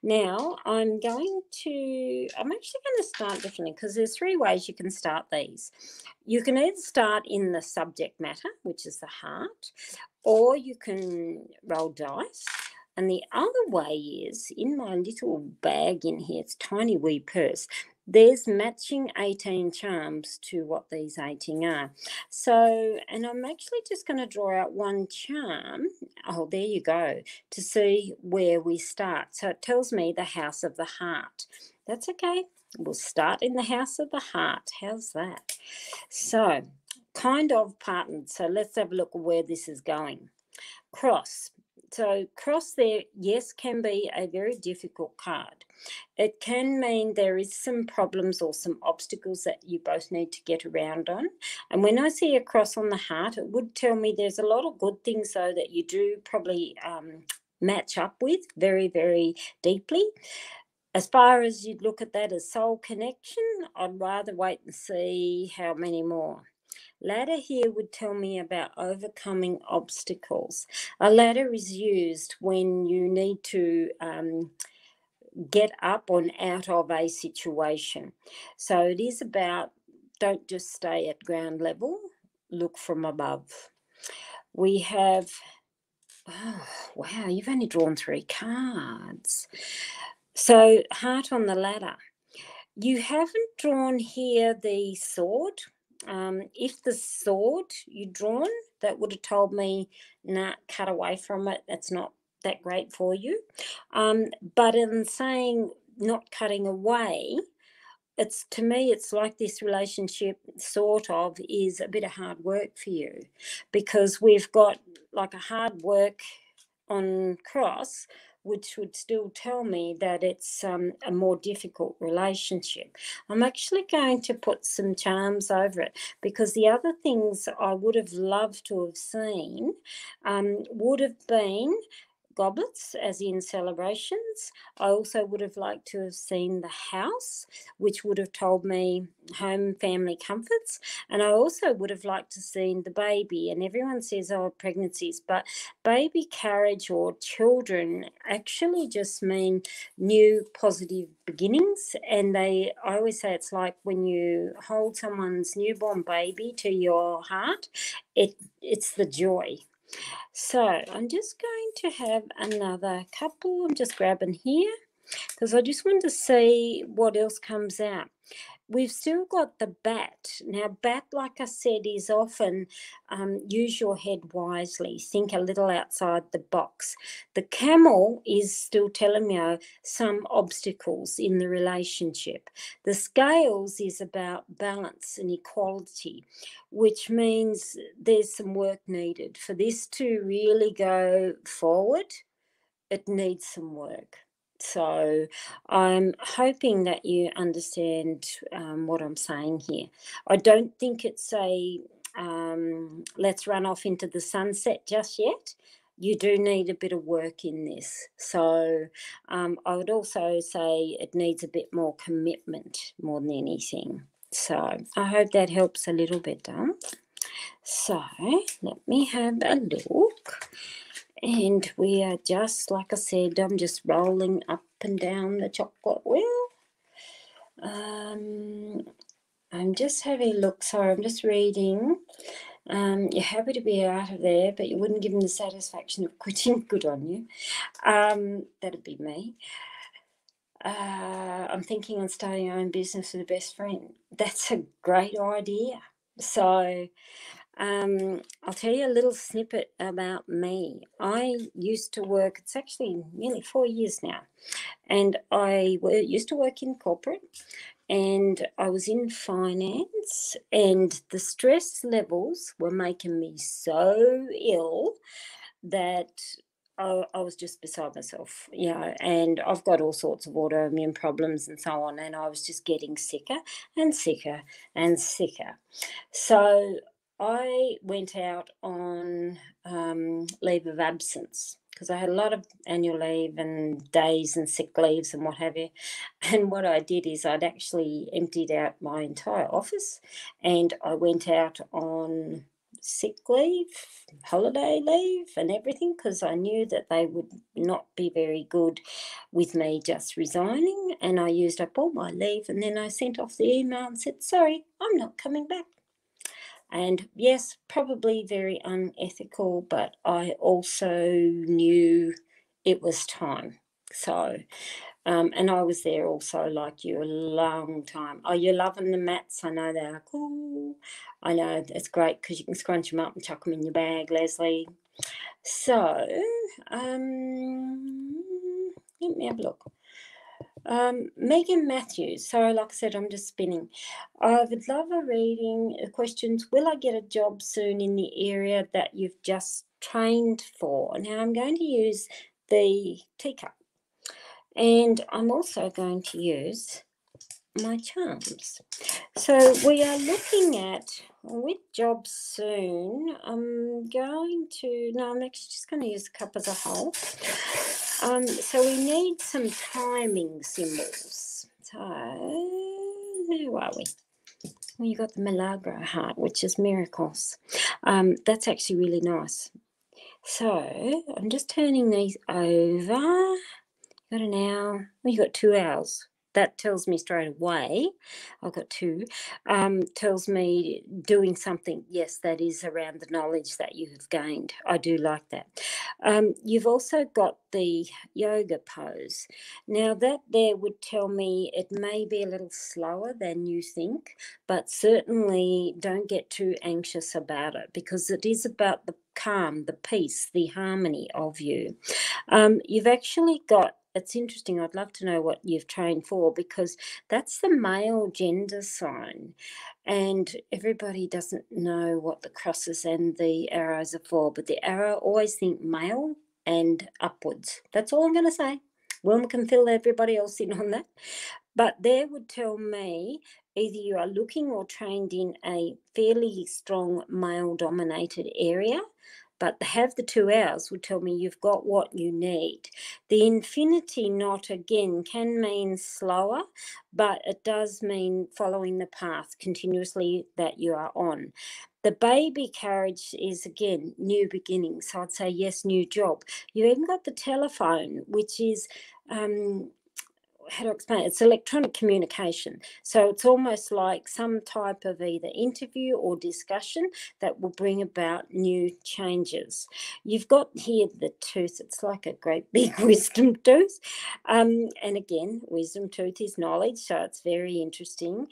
Now I'm actually going to start differently because there's 3 ways you can start these. You can either start in the subject matter, which is the heart, or you can roll dice. And the other way is in my little bag in here, it's tiny wee purse. There's matching 18 charms to what these 18 are. So, and I'm actually just going to draw out one charm. Oh, there you go, to see where we start. So it tells me the house of the heart. That's okay. We'll start in the house of the heart. How's that? So, kind of partnered. So let's have a look at where this is going. Cross. So cross there, yes, can be a very difficult card. It can mean there is some problems or some obstacles that you both need to get around on. And when I see a cross on the heart, it would tell me there's a lot of good things, though, that you do probably match up with very, very deeply. As far as you'd look at that as soul connection, I'd rather wait and see how many more. Ladder here would tell me about overcoming obstacles. A ladder is used when you need to get up and out of a situation. So it is about don't just stay at ground level, look from above. We have, oh, wow, you've only drawn 3 cards. So heart on the ladder. You haven't drawn here the sword. If the sword you'd drawn, that would have told me, nah, cut away from it. That's not that great for you. But in saying not cutting away, it's, to me, it's like this relationship sort of is a bit of hard work for you, because we've got like a hard work on cross, which would still tell me that it's a more difficult relationship. I'm actually going to put some charms over it, because the other things I would have loved to have seen would have been goblets, as in celebrations. I also would have liked to have seen the house, which would have told me home, family comforts. And I also would have liked to have seen the baby. And everyone says, oh, pregnancies, but baby carriage or children actually just mean new positive beginnings. And I always say it's like when you hold someone's newborn baby to your heart, it's the joy. So I'm just going to have another couple. I'm just grabbing here because I just want to see what else comes out. We've still got the bat. Now, bat, like I said, is often use your head wisely. Think a little outside the box. The camel is still telling me some obstacles in the relationship. The scales is about balance and equality, which means there's some work needed. For this to really go forward, it needs some work. So I'm hoping that you understand what I'm saying here. I don't think it's a let's run off into the sunset just yet. You do need a bit of work in this. So I would also say it needs a bit more commitment more than anything. So I hope that helps a little bit, Dom. So let me have a look. And we are just, like I said, I'm just rolling up and down the chocolate wheel. I'm just having a look. Sorry, I'm just reading. You're happy to be out of there, but you wouldn't give them the satisfaction of quitting. Good on you. That'd be me. I'm thinking on starting your own business with a best friend. That's a great idea. So I'll tell you a little snippet about me. I used to work, it's actually nearly 4 years now, and I used to work in corporate, and I was in finance, and the stress levels were making me so ill that I was just beside myself, and I've got all sorts of autoimmune problems and so on, and I was just getting sicker and sicker and sicker. So I went out on leave of absence because I had a lot of annual leave and days and sick leaves and what have you. And what I did is I'd actually emptied out my entire office, and I went out on sick leave, holiday leave and everything, because I knew that they would not be very good with me just resigning, and I used up all my leave, and then I sent off the email and said, sorry, I'm not coming back. And yes, probably very unethical, but I also knew it was time. So, and I was there also, like you, a long time. Oh, you're loving the mats. I know they are cool. I know it's great because you can scrunch them up and chuck them in your bag, Leslie. So, let me have a look. Megan Matthews. So, like I said, I'm just spinning. I would love a reading. Questions. Will I get a job soon in the area that you've just trained for? Now, I'm going to use the teacup. And I'm also going to use my charms. So we are looking at with jobs soon. I'm actually just going to use the cup as a whole. So we need some timing symbols. So where are we? Well, you got the Milagro heart, which is miracles. That's actually really nice. So I'm just turning these over. Got an hour. Well, you got 2 hours. That tells me straight away. I've got 2. Tells me doing something. Yes, that is around the knowledge that you have gained. I do like that. You've also got the yoga pose. Now that there would tell me it may be a little slower than you think, but certainly don't get too anxious about it, because it is about the calm, the peace, the harmony of you. You've actually got, it's interesting, I'd love to know what you've trained for, because that's the male gender sign, and everybody doesn't know what the crosses and the arrows are for, but the arrow, always think male and upwards. That's all I'm going to say. Wilma can fill everybody else in on that. But there would tell me either you are looking or trained in a fairly strong male-dominated area, but have the 2 hours would tell me you've got what you need. The infinity knot, again, can mean slower, but it does mean following the path continuously that you are on. The baby carriage is, again, new beginnings. So I'd say, yes, new job. You even got the telephone, which is... how to explain it? It's electronic communication. So it's almost like some type of either interview or discussion that will bring about new changes. You've got here the tooth. It's like a great big wisdom tooth. And again, wisdom tooth is knowledge, so it's very interesting.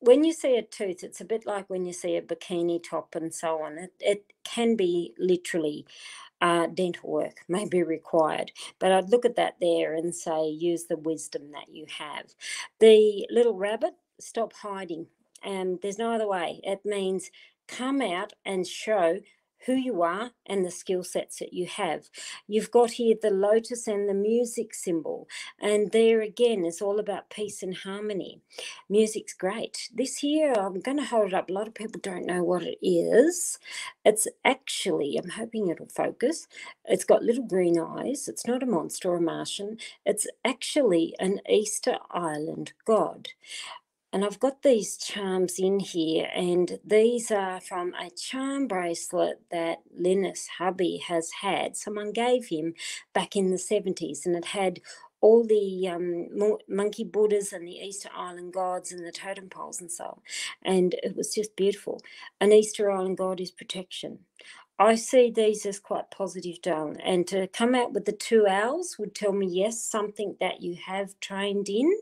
When you see a tooth, it's a bit like when you see a bikini top and so on. It can be literally dental work may be required. But I'd look at that there and say, use the wisdom that you have. The little rabbit, stop hiding. And there's no other way. It means come out and show who you are and the skill sets that you have. You've got here the lotus and the music symbol. And there again is all about peace and harmony. Music's great. This here, I'm going to hold it up. A lot of people don't know what it is. It's actually, I'm hoping it'll focus, it's got little green eyes. It's not a monster or a Martian. It's actually an Easter Island god. And I've got these charms in here, and these are from a charm bracelet that Linus hubby has had. Someone gave him back in the 70s, and it had all the monkey Buddhas and the Easter Island gods and the totem poles and so on. And it was just beautiful. An Easter Island god is protection. I see these as quite positive, darling. And to come out with the 2 hours would tell me, yes, something that you have trained in,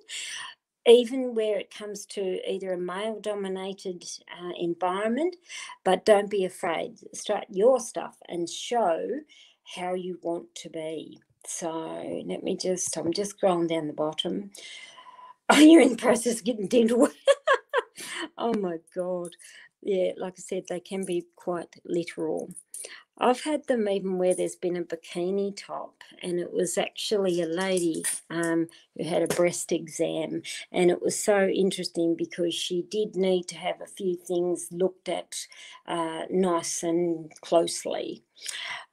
even where it comes to either a male-dominated environment, but don't be afraid. Start your stuff and show how you want to be. So I'm just scrolling down the bottom. Oh, you're in the process of getting dental work. Oh, my God. Yeah, like I said, they can be quite literal. I've had them even where there's been a bikini top, and it was actually a lady who had a breast exam, and it was so interesting because she did need to have a few things looked at nice and closely.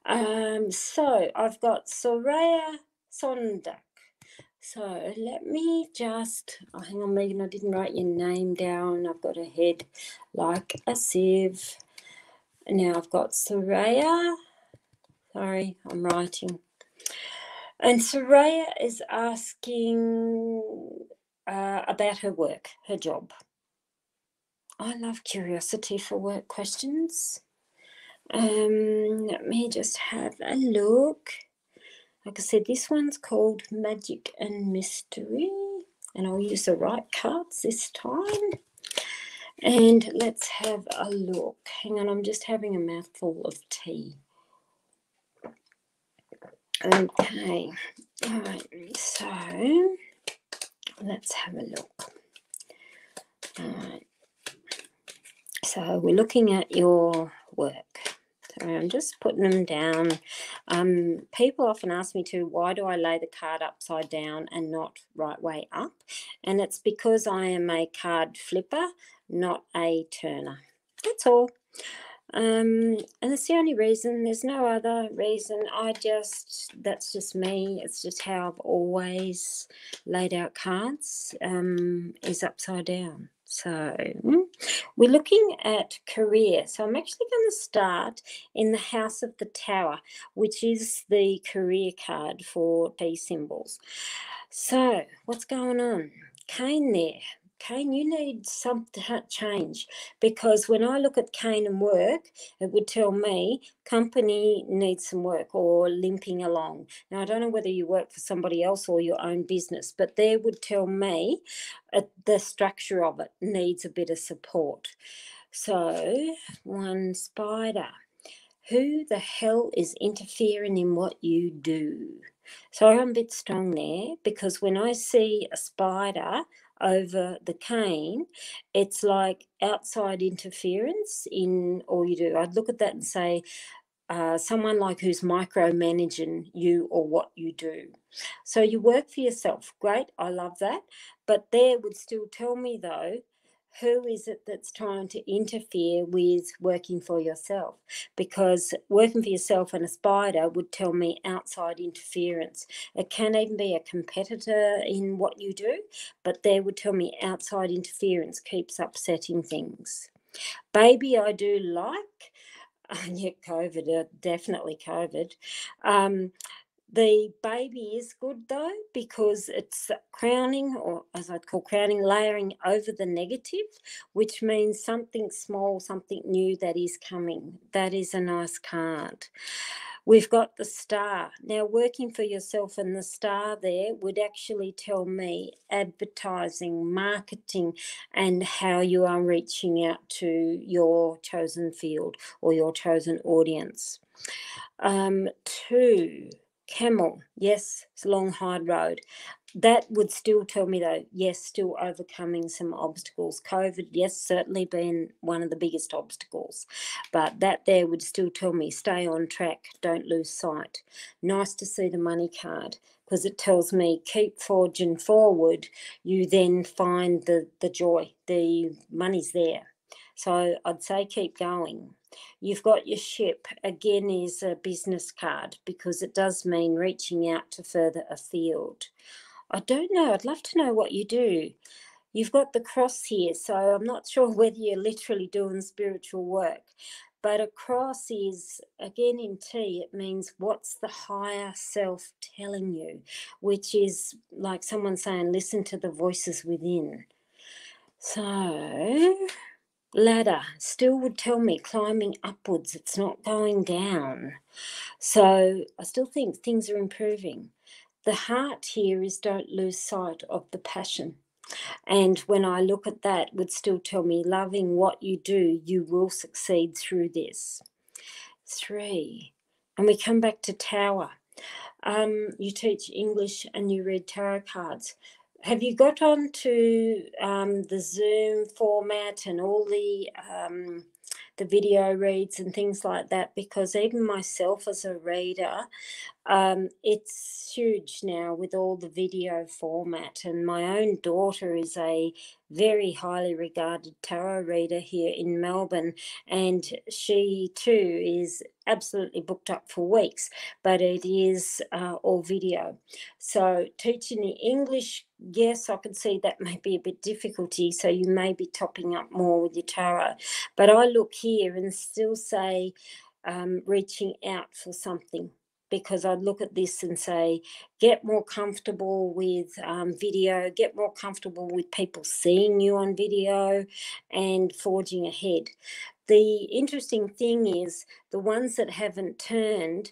So I've got Soraya Sondak. So let me just, hang on, Megan, I didn't write your name down. I've got a head like a sieve. And now I've got Soraya. Sorry, I'm writing. And Soraya is asking about her work, her job. I love curiosity for work questions. Let me just have a look. Like I said, this one's called Magic and Mystery, and I'll use the right cards this time. And let's have a look. Hang on, I'm just having a mouthful of tea. Okay, all right, so let's have a look. All right, so we're looking at your work. So I'm just putting them down. People often ask me why do I lay the card upside down and not right way up? And it's because I am a card flipper, not a turner. That's all. And it's the only reason. There's no other reason. That's just me. It's just how I've always laid out cards, is upside down. So we're looking at career. So I'm actually going to start in the House of the Tower, which is the career card for P symbols. So what's going on? Cane there. Cane, you need some change, because when I look at cane and work, it would tell me company needs some work or limping along. Now, I don't know whether you work for somebody else or your own business, but there would tell me the structure of it needs a bit of support. So, one spider. Who the hell is interfering in what you do? So I'm a bit strong there, because when I see a spider over the cane, it's like outside interference in all you do. I'd look at that and say, someone like who's micromanaging you or what you do. So you work for yourself. Great, I love that. But there would still tell me, though, who is it that's trying to interfere with working for yourself? Because working for yourself and a spider would tell me outside interference. It can even be a competitor in what you do, but they would tell me outside interference keeps upsetting things. Baby, I do like. Yeah, COVID, definitely COVID. The baby is good, though, because it's crowning, or as I'd call crowning, layering over the negative, which means something small, something new that is coming. That is a nice card. We've got the star. Now, working for yourself, and the star there would actually tell me advertising, marketing, and how you are reaching out to your chosen field or your chosen audience. 2, camel. Yes, it's a long, hard road. That would still tell me, though, yes, still overcoming some obstacles. COVID, yes, certainly been one of the biggest obstacles. But that there would still tell me, stay on track, don't lose sight. Nice to see the money card, because it tells me keep forging forward. You then find the joy, the money's there. So I'd say keep going. You've got your ship, again, is a business card, because it does mean reaching out to further afield. I don't know. I'd love to know what you do. You've got the cross here, so I'm not sure whether you're literally doing spiritual work. But a cross is, again, in T, it means what's the higher self telling you, which is like someone saying, listen to the voices within. So, ladder still would tell me climbing upwards, it's not going down. So I still think things are improving. The heart here is don't lose sight of the passion. And when I look at that, would still tell me loving what you do, you will succeed through this. 3, and we come back to tower. You teach English and you read tarot cards. Have you got on to the Zoom format and all the video reads and things like that? Because even myself as a reader, It's huge now with all the video format, and my own daughter is a very highly regarded tarot reader here in Melbourne, and she too is absolutely booked up for weeks, but it is all video. So teaching the English, yes, I can see that may be a bit difficulty, so you may be topping up more with your tarot, but I look here and still say reaching out for something, because I'd look at this and say, get more comfortable with video, get more comfortable with people seeing you on video and forging ahead. The interesting thing is the ones that haven't turned,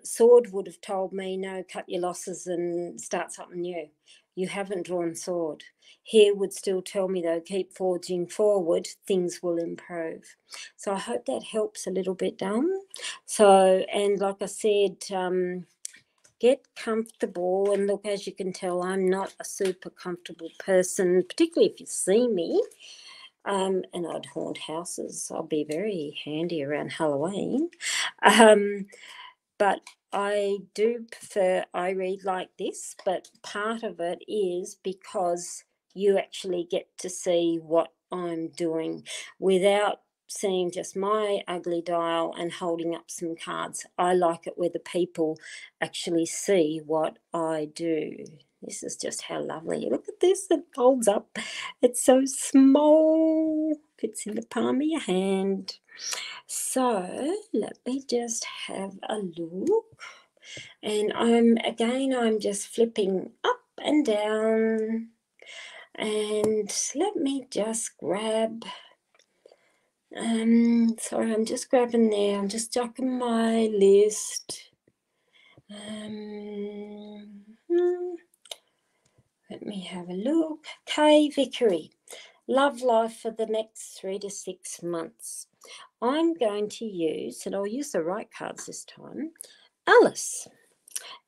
Sword would have told me, no, cut your losses and start something new. You haven't drawn Sword. Here would still tell me, though, keep forging forward, things will improve. So I hope that helps a little bit, So, and like I said, get comfortable. And look, as you can tell, I'm not a super comfortable person, particularly if you see me. And I'd haunt houses. I'll be very handy around Halloween. But I do prefer, I read like this, but part of it is because you actually get to see what I'm doing without seeing just my ugly dial and holding up some cards. I like it where the people actually see what I do. This is just how lovely. Look at this, it folds up. It's so small, fits in the palm of your hand. So let me just have a look. And I'm just flipping up and down. And let me just grab, sorry, I'm just grabbing there. I'm just checking my list. Let me have a look. Kay Vickery, love life for the next 3 to 6 months. I'm going to use, and I'll use the right cards this time, Alice.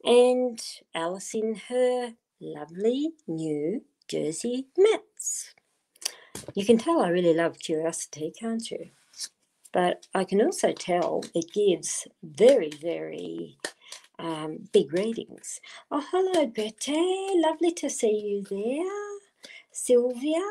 And Alice in her lovely New Jersey Mets. You can tell I really love Curiosity, can't you? But I can also tell it gives very, very big readings. Oh, hello, Grete. Lovely to see you there. Sylvia.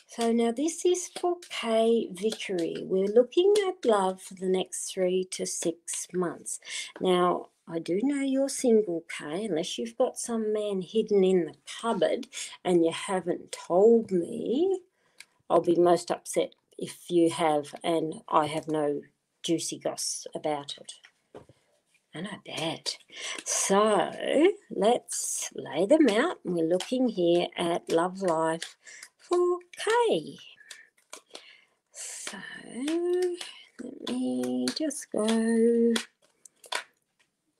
So now this is for Kay Vickery. We're looking at love for the next 3 to 6 months. Now, I do know you're single, Kay, unless you've got some man hidden in the cupboard and you haven't told me. I'll be most upset if you have and I have no juicy goss about it. I know that. So let's lay them out. We're looking here at love life for Kay. So let me just go.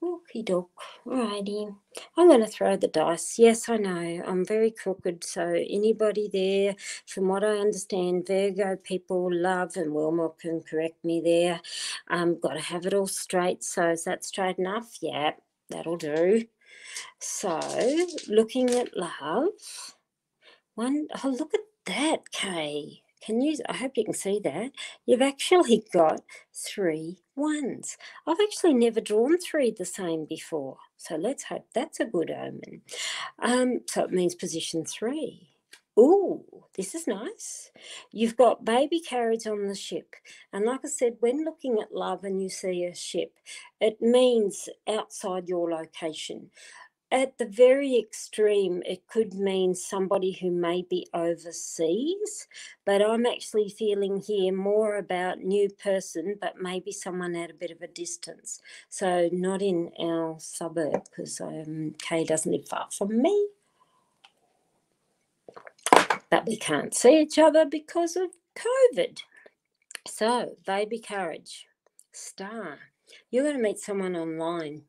Okie doke. Alrighty. I'm going to throw the dice. Yes, I know. I'm very crooked. So anybody there, from what I understand, Virgo people love, and Wilma can correct me there. Got to have it all straight. So is that straight enough? Yeah, that'll do. So looking at love. Oh, look at that, Kay. I hope you can see that. You've actually got 3 ones. I've actually never drawn 3 the same before. So let's hope that's a good omen. So it means position 3. Ooh, this is nice. You've got baby carriage on the ship. And like I said, when looking at love and you see a ship, it means outside your location. At the very extreme, it could mean somebody who may be overseas, but I'm actually feeling here more about new person, but maybe someone at a bit of a distance. So not in our suburb, because Kay doesn't live far from me. But we can't see each other because of COVID. So, baby courage, star. You're going to meet someone online,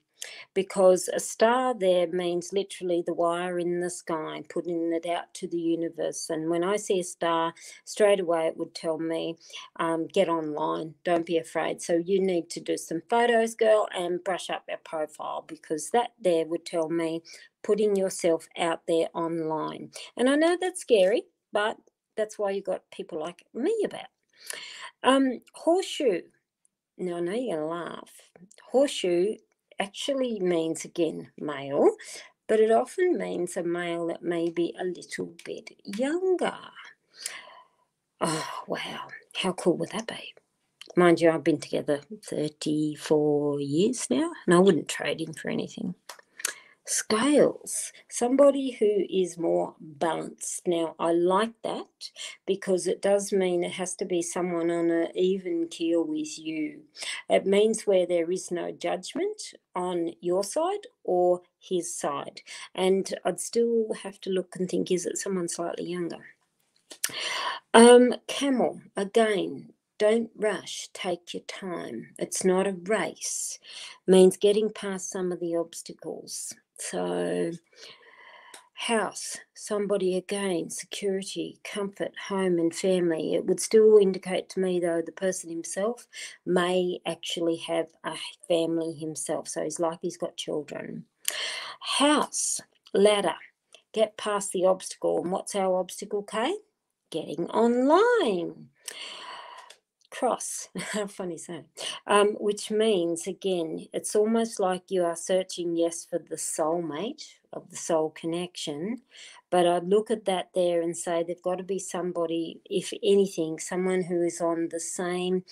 because a star there means literally the wire in the sky, putting it out to the universe. And when I see a star, straight away it would tell me, get online, don't be afraid. So you need to do some photos, girl, and brush up your profile, because that there would tell me putting yourself out there online. And I know that's scary, but that's why you got people like me about. Horseshoe. Now, I know you're going to laugh. Horseshoe actually means, again, male, but it often means a male that may be a little bit younger. Oh, wow. How cool would that be? Mind you, I've been together 34 years now, and I wouldn't trade him for anything. Scales, somebody who is more balanced. Now, I like that because it does mean it has to be someone on an even keel with you. It means where there is no judgment on your side or his side. And I'd still have to look and think, is it someone slightly younger? Camel, again, don't rush, take your time. It's not a race. Means getting past some of the obstacles. So, house, somebody again, security, comfort, home and family. It would still indicate to me, though, the person himself may actually have a family himself. So he's like he's got children. House, ladder, get past the obstacle. And what's our obstacle, Kay? Getting online. Cross, how funny is that? Which means, again, it's almost like you are searching, yes, for the soulmate of the soul connection, but I'd look at that there and say they've got to be somebody, if anything, someone who is on the same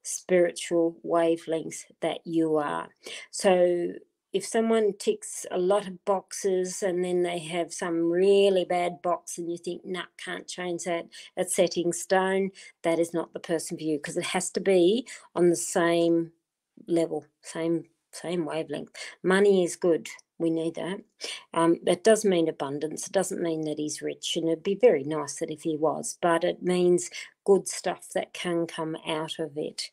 spiritual wavelength that you are. So if someone ticks a lot of boxes and then they have some really bad box and you think, nah, can't change that, it's set in stone, that is not the person for you, because it has to be on the same level, same wavelength. Money is good. We need that. That does mean abundance. It doesn't mean that he's rich, and it'd be very nice that if he was, but it means good stuff that can come out of it.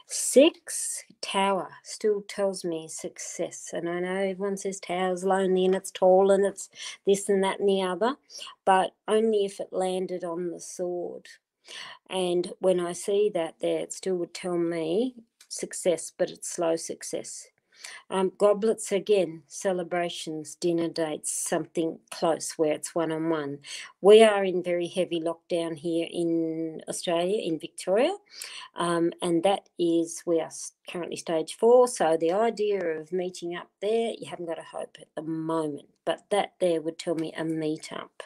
6, tower, still tells me success. And I know everyone says tower's lonely and it's tall and it's this and that and the other, but only if it landed on the sword. And when I see that there, it still would tell me success, but it's slow success. Goblets, again, celebrations, dinner dates, something close where it's one-on-one. We are in very heavy lockdown here in Australia, in Victoria, and that is, we are currently stage 4, so the idea of meeting up there, you haven't got a hope at the moment, but that there would tell me a meet-up.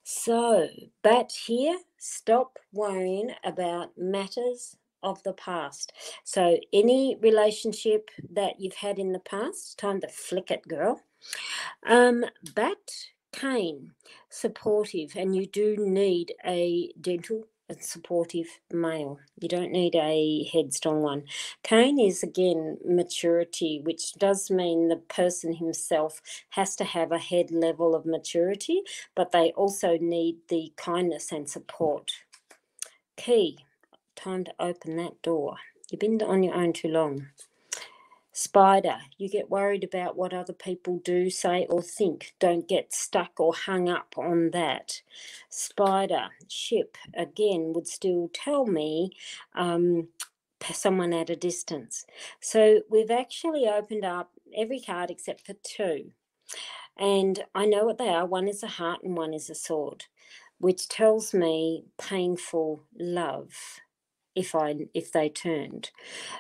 So, but here, stop worrying about matters of the past. So any relationship that you've had in the past, time to flick it, girl. But Cain, supportive, and you do need a gentle and supportive male. You don't need a headstrong one. Cain is, again, maturity, which does mean the person himself has to have a head level of maturity, but they also need the kindness and support. Key, time to open that door. You've been on your own too long. Spider, you get worried about what other people do, say, or think. Don't get stuck or hung up on that. Spider, ship, again, would still tell me someone at a distance. So we've actually opened up every card except for 2. And I know what they are. One is a heart and one is a sword, which tells me painful love. If they turned,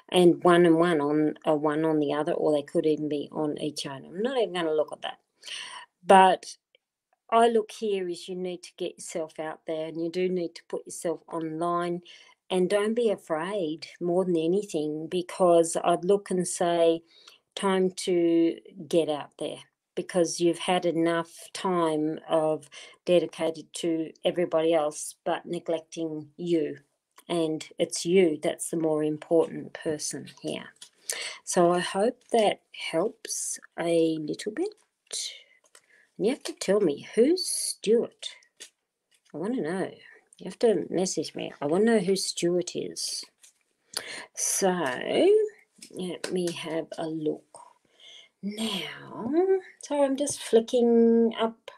and one and one on the other, or they could even be on each other. I'm not even going to look at that. But I look here is you need to get yourself out there, and you do need to put yourself online, and don't be afraid more than anything, because I'd look and say, time to get out there, because you've had enough time of dedicated to everybody else but neglecting you. And it's you that's the more important person here. So I hope that helps a little bit. And you have to tell me, who's Stuart? I want to know. You have to message me. I want to know who Stuart is. So let me have a look. Now, sorry, I'm just flicking up.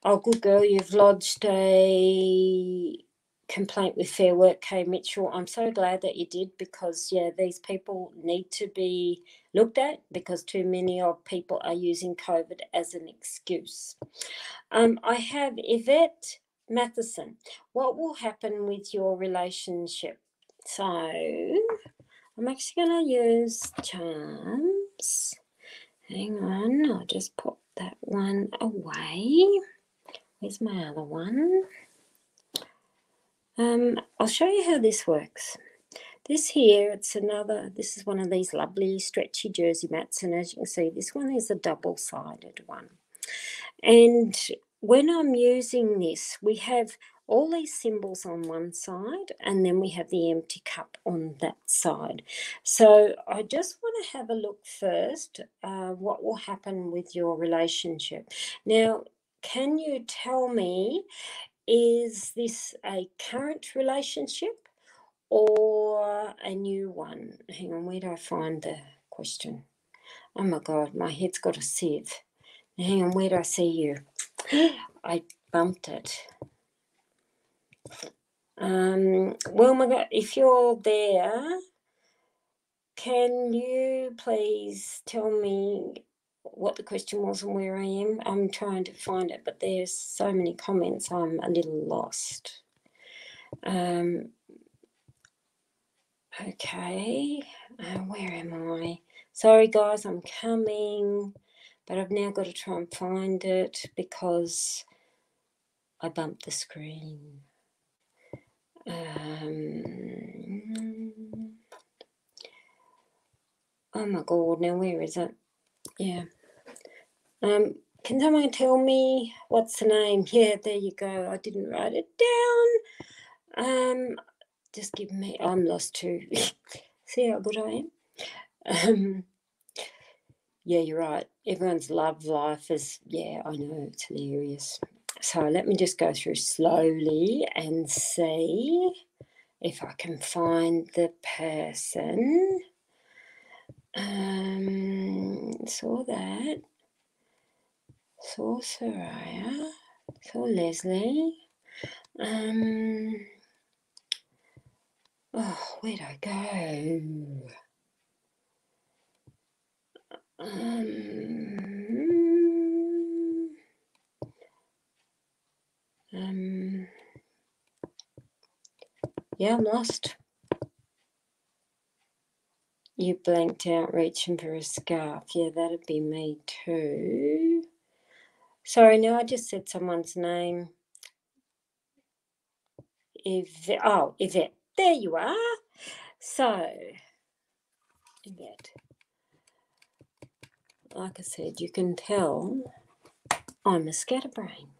Oh, good girl, you've lodged a complaint with Fair Work, Kay Mitchell. I'm so glad that you did, because, yeah, these people need to be looked at, because too many of people are using COVID as an excuse. I have Yvette Matheson. What will happen with your relationship? So I'm actually going to use charms. Hang on, I'll just put that one away. Where's my other one? I'll show you how this works. This here, this is one of these lovely stretchy jersey mats, and as you can see, this one is a double-sided one. And when I'm using this, we have all these symbols on one side, and then we have the empty cup on that side. So I just want to have a look first, what will happen with your relationship. Now, can you tell me, is this a current relationship or a new one? Hang on, where do I find the question? Oh my God, my head's got a sieve. Hang on, where do I see you? I bumped it. Well, my God, if you're there, can you please tell me what the question was and where I am? I'm trying to find it, but there's so many comments, I'm a little lost. Okay, where am I? Sorry, guys, I'm coming, but I've now got to try and find it because I bumped the screen. Oh my God, now where is it? Yeah. Can someone tell me what's the name? Yeah, there you go. I didn't write it down. Just give me, I'm lost too. See how good I am? Yeah, you're right. Everyone's love life is, yeah, I know, it's hilarious. So let me just go through slowly and see if I can find the person. Saw that. Saw Soraya. Saw Leslie. Oh, where'd I go? Yeah, I'm lost. You blanked out reaching for a scarf. Yeah, that'd be me too. Sorry, no, I just said someone's name. Yvette. There you are. So, Yvette. Like I said, you can tell I'm a scatterbrain.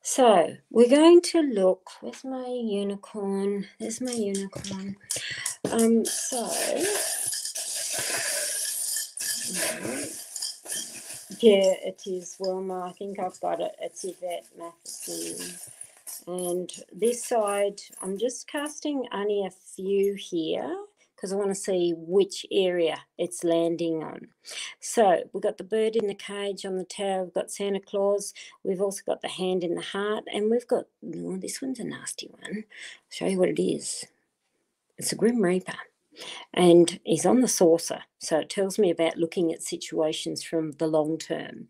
So, we're going to look. Where's my unicorn? There's my unicorn. Yeah, it is Wilma. I think I've got it. It's Yvette Matheson. And this side, I'm just casting only a few here because I want to see which area it's landing on. So we've got the bird in the cage on the tower. We've got Santa Claus. We've also got the hand in the heart. And we've got, this one's a nasty one. I'll show you what it is. It's a Grim Reaper. And he's on the saucer. So it tells me about looking at situations from the long term,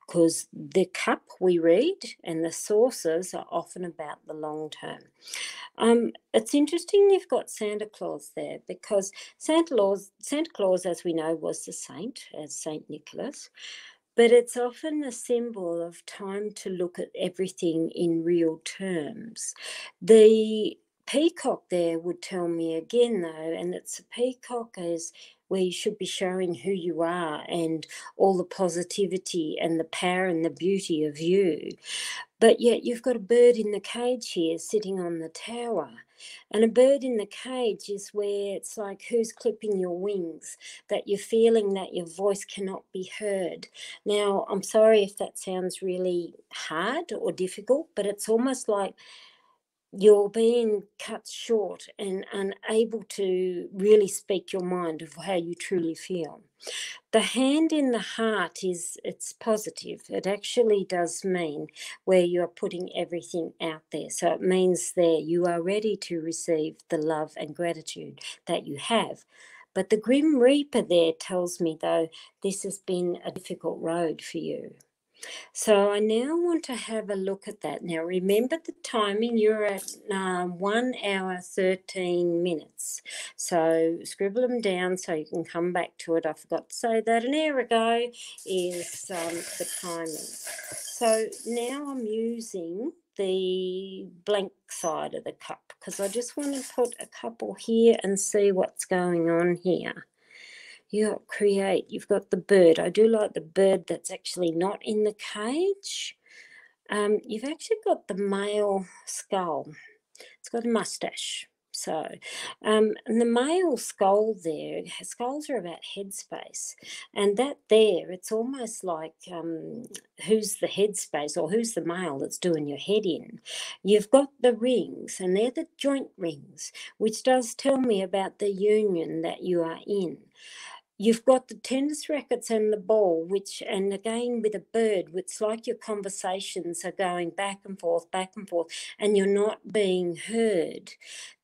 because the cup we read and the saucers are often about the long term. It's interesting you've got Santa Claus there, because Santa Claus, as we know, was the saint, as Saint Nicholas, but it's often a symbol of time to look at everything in real terms. The peacock there would tell me again, though, and it's a peacock is where you should be showing who you are and all the positivity and the power and the beauty of you. But yet you've got a bird in the cage here sitting on the tower. And a bird in the cage is where it's like, who's clipping your wings, that you're feeling that your voice cannot be heard. Now, I'm sorry if that sounds really hard or difficult, but it's almost like you're being cut short and unable to really speak your mind of how you truly feel. The hand in the heart it's positive. It actually does mean where you are putting everything out there. So it means there you are ready to receive the love and gratitude that you have. But the Grim Reaper there tells me, though, this has been a difficult road for you. So I now want to have a look at that. Now remember the timing, you're at 1 hour 13 minutes. So scribble them down so you can come back to it. I forgot to say that an hour ago is the timing. So now I'm using the blank side of the cup because I just want to put a couple here and see what's going on here. You create, you've got the bird. I do like the bird that's actually not in the cage. You've actually got the male skull. It's got a mustache. So, and the male skull there, skulls are about headspace. And that there, it's almost like who's the headspace or who's the male that's doing your head in. You've got the rings, and they're the joint rings, which does tell me about the union that you are in. You've got the tennis rackets and the ball, which, and again with a bird, it's like your conversations are going back and forth, and you're not being heard.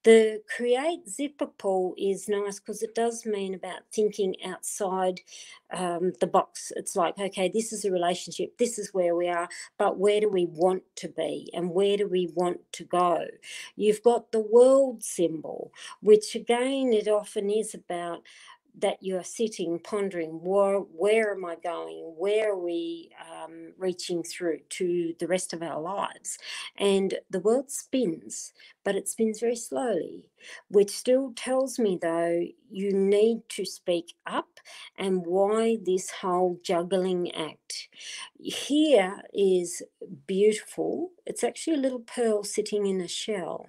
The create zipper pull is nice because it does mean about thinking outside the box. It's like, okay, this is a relationship, this is where we are, but where do we want to be and where do we want to go? You've got the world symbol, which again, it often is about that you're sitting pondering, where am I going, where are we reaching through to the rest of our lives. And the world spins, but it spins very slowly, which still tells me though you need to speak up. And why this whole juggling act here is beautiful. It's actually a little pearl sitting in a shell,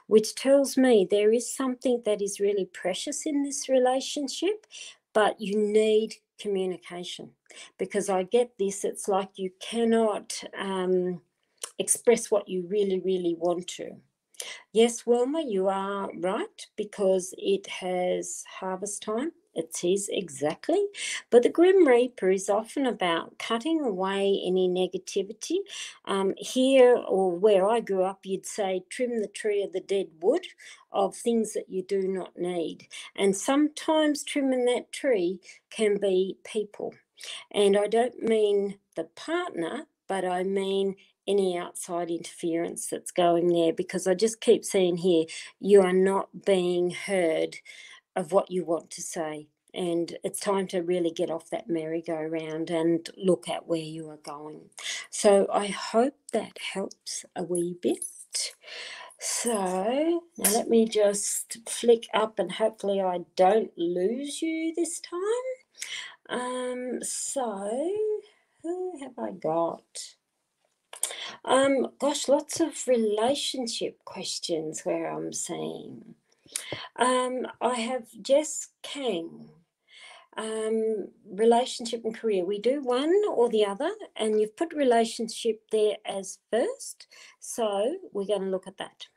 which tells me there is something that is really precious in this relationship, but you need communication. Because I get this, it's like you cannot express what you really, really want to. Yes, Wilma, you are right, because it has harvest time. It is exactly. But the Grim Reaper is often about cutting away any negativity. Here, or where I grew up, you'd say trim the tree of the dead wood of things that you do not need. And sometimes trimming that tree can be people. And I don't mean the partner, but I mean any outside interference that's going there, because I just keep seeing here, you are not being heard of what you want to say. And it's time to really get off that merry-go-round and look at where you are going. So I hope that helps a wee bit. So now let me just flick up and hopefully I don't lose you this time. So who have I got? Gosh, lots of relationship questions where I'm seeing. I have Jess Kang. Relationship and career. We do one or the other, and you've put relationship there as first. So we're going to look at that.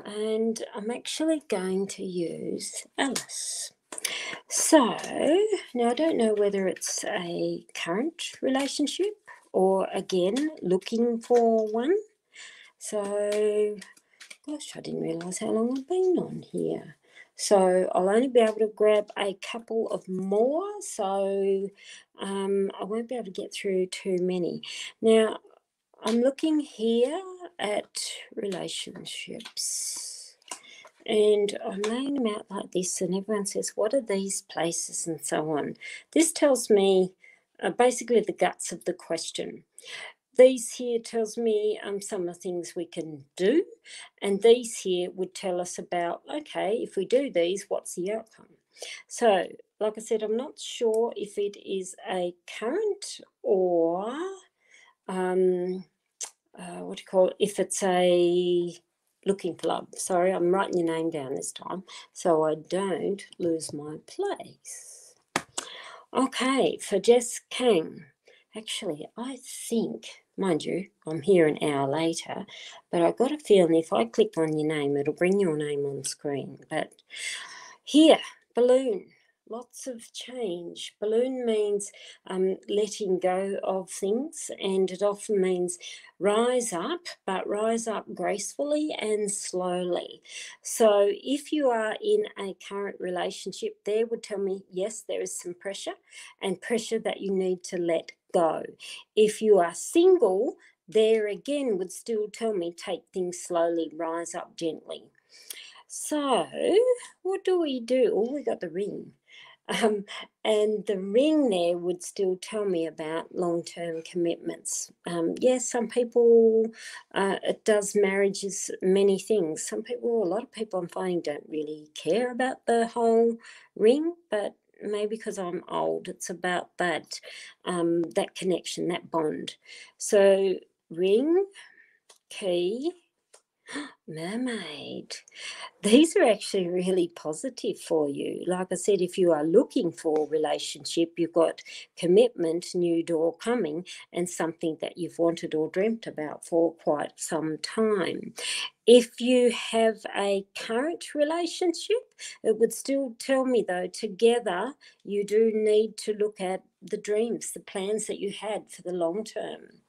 And I'm actually going to use Alice. So now I don't know whether it's a current relationship or again looking for one. So gosh, I didn't realise how long I've been on here. So I'll only be able to grab a couple of more, so I won't be able to get through too many. Now I'm looking here at relationships. And I'm laying them out like this, and everyone says, what are these places, and so on. This tells me basically the guts of the question. These here tells me some of the things we can do, and these here would tell us about, okay, if we do these, what's the outcome? So, like I said, I'm not sure if it is a current or what do you call it, if it's a looking for love. Sorry, I'm writing your name down this time so I don't lose my place. Okay, for Jess Kang. Actually, I think, mind you, I'm here an hour later, but I've got a feeling if I click on your name, it'll bring your name on screen. But here, balloon. Lots of change. Balloon means letting go of things, and it often means rise up, but rise up gracefully and slowly. So if you are in a current relationship, there would tell me, yes, there is some pressure, and pressure that you need to let go. If you are single, there again would still tell me take things slowly, rise up gently. So what do we do? Oh, we got the ring. And the ring there would still tell me about long-term commitments. Yes, some people, it does marriages many things. Some people, a lot of people I'm finding don't really care about the whole ring, but maybe because I'm old, it's about that, that connection, that bond. So ring, key, mermaid. These are actually really positive for you. Like I said, if you are looking for a relationship, you've got commitment, new door coming, and something that you've wanted or dreamt about for quite some time. If you have a current relationship, it would still tell me, though, together you do need to look at the dreams, the plans that you had for the long term.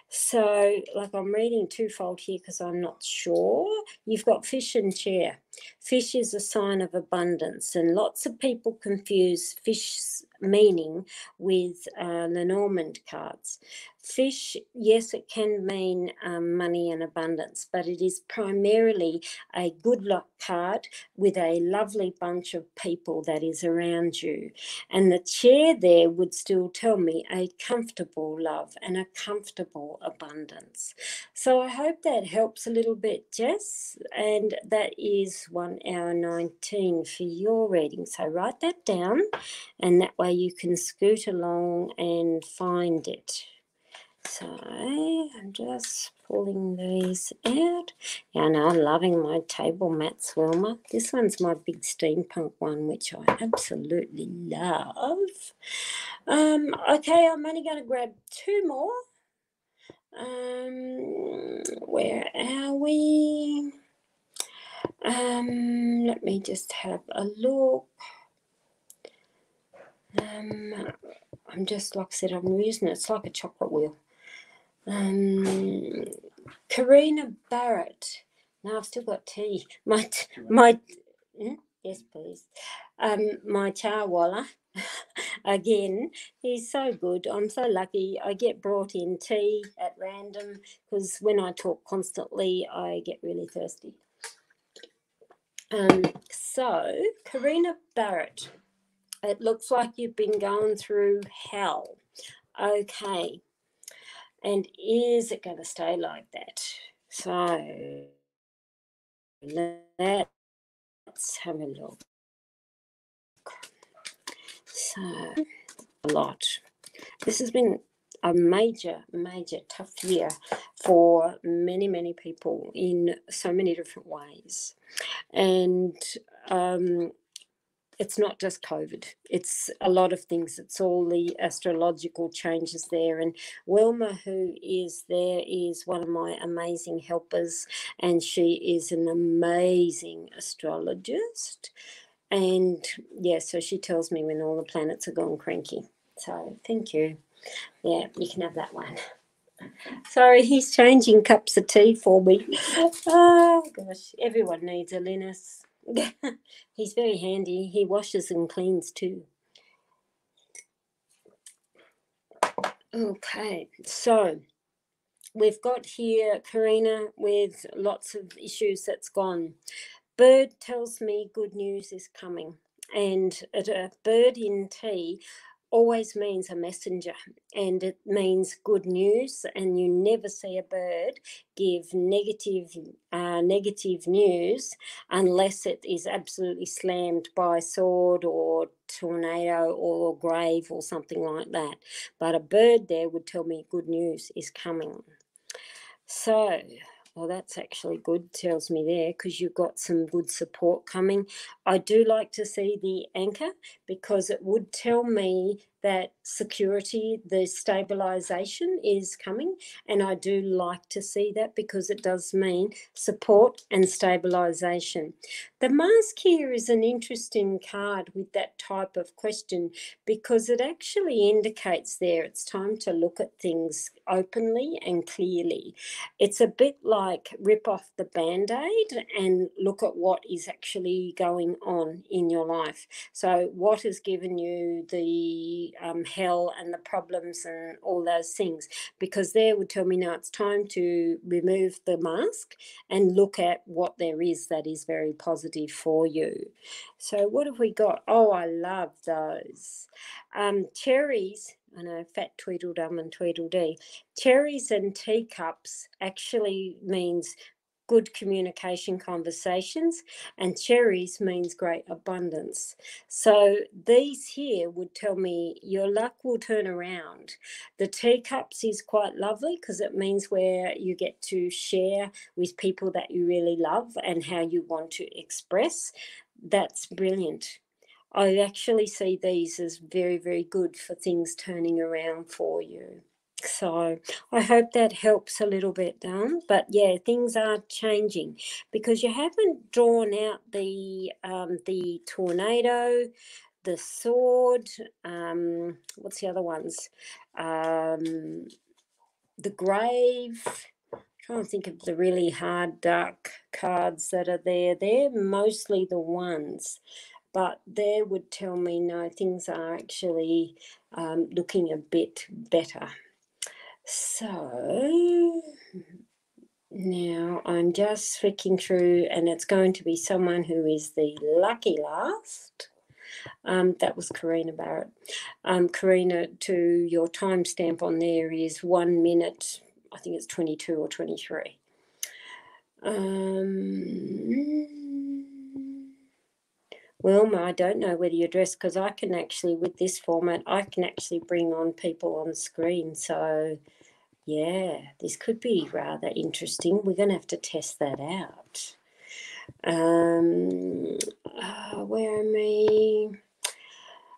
So, like, I'm reading twofold here because I'm not sure. You've got fish and chair. Fish is a sign of abundance, and lots of people confuse fish's meaning with Lenormand cards. Fish, yes, it can mean money and abundance, but it is primarily a good luck card with a lovely bunch of people that is around you. And the chair there would still tell me a comfortable love and a comfortable abundance. So I hope that helps a little bit, Jess. And that is 1 hour 19 for your reading. So write that down, and that way you can scoot along and find it. So I'm just pulling these out. Yeah, no, I'm loving my table mats, Wilma. This one's my big steampunk one, which I absolutely love. Okay, I'm only going to grab 2 more. Where are we? Let me just have a look. I'm just, like I said, I'm using it. It's like a chocolate wheel. Karina Barrett. No, I've still got tea. Yes, please. My charwalla. Again, he's so good. I'm so lucky. I get brought in tea at random because when I talk constantly, I get really thirsty. So, Karina Barrett, it looks like you've been going through hell. Okay. And is it going to stay like that? So, let's have a look. So, a lot. This has been a major tough year for many people in so many different ways. And it's not just COVID. It's a lot of things. It's all the astrological changes there. And Wilma, who is there, is one of my amazing helpers, and she is an amazing astrologist. And yeah, so she tells me when all the planets are gone cranky. So thank you. Yeah, you can have that one. Sorry, he's changing cups of tea for me. Oh gosh, everyone needs a Linus. He's very handy. He washes and cleans too. Okay, so we've got here Karina with lots of issues that's gone. Bird tells me good news is coming, and a bird in tea always means a messenger, and it means good news. And you never see a bird give negative news unless it is absolutely slammed by a sword or tornado or grave or something like that. But a bird there would tell me good news is coming. So, well, that's actually good, tells me there, because you've got some good support coming. I do like to see the anchor because it would tell me that security, the stabilisation is coming, and I do like to see that because it does mean support and stabilisation. The mask here is an interesting card with that type of question because it actually indicates there it's time to look at things openly and clearly. It's a bit like rip off the Band-Aid and look at what is actually going on in your life. So what has given you the the hell and the problems and all those things, because there would tell me, now it's time to remove the mask and look at what there is that is very positive for you. So what have we got? Oh, I love those. Cherries, I know, fat Tweedledum and Tweedledee. Cherries and teacups actually means good communication conversations, and cherries means great abundance. So these here would tell me your luck will turn around. The teacups is quite lovely because it means where you get to share with people that you really love and how you want to express. That's brilliant. I actually see these as very, very good for things turning around for you. So I hope that helps a little bit, but yeah, things are changing because you haven't drawn out the tornado, the sword. What's the other ones? The grave. I'm trying to think of the really hard dark cards that are there. They're mostly the ones, but they would tell me no, things are actually looking a bit better. So now I'm just flicking through, and it's going to be someone who is the lucky last. That was Karina Barrett. Karina, to your timestamp on there is 1 minute, I think it's 22 or 23. Wilma, I don't know whether you're dressed, because I can actually, with this format, I can actually bring on people on screen. So yeah, this could be rather interesting. We're going to have to test that out. Where am I?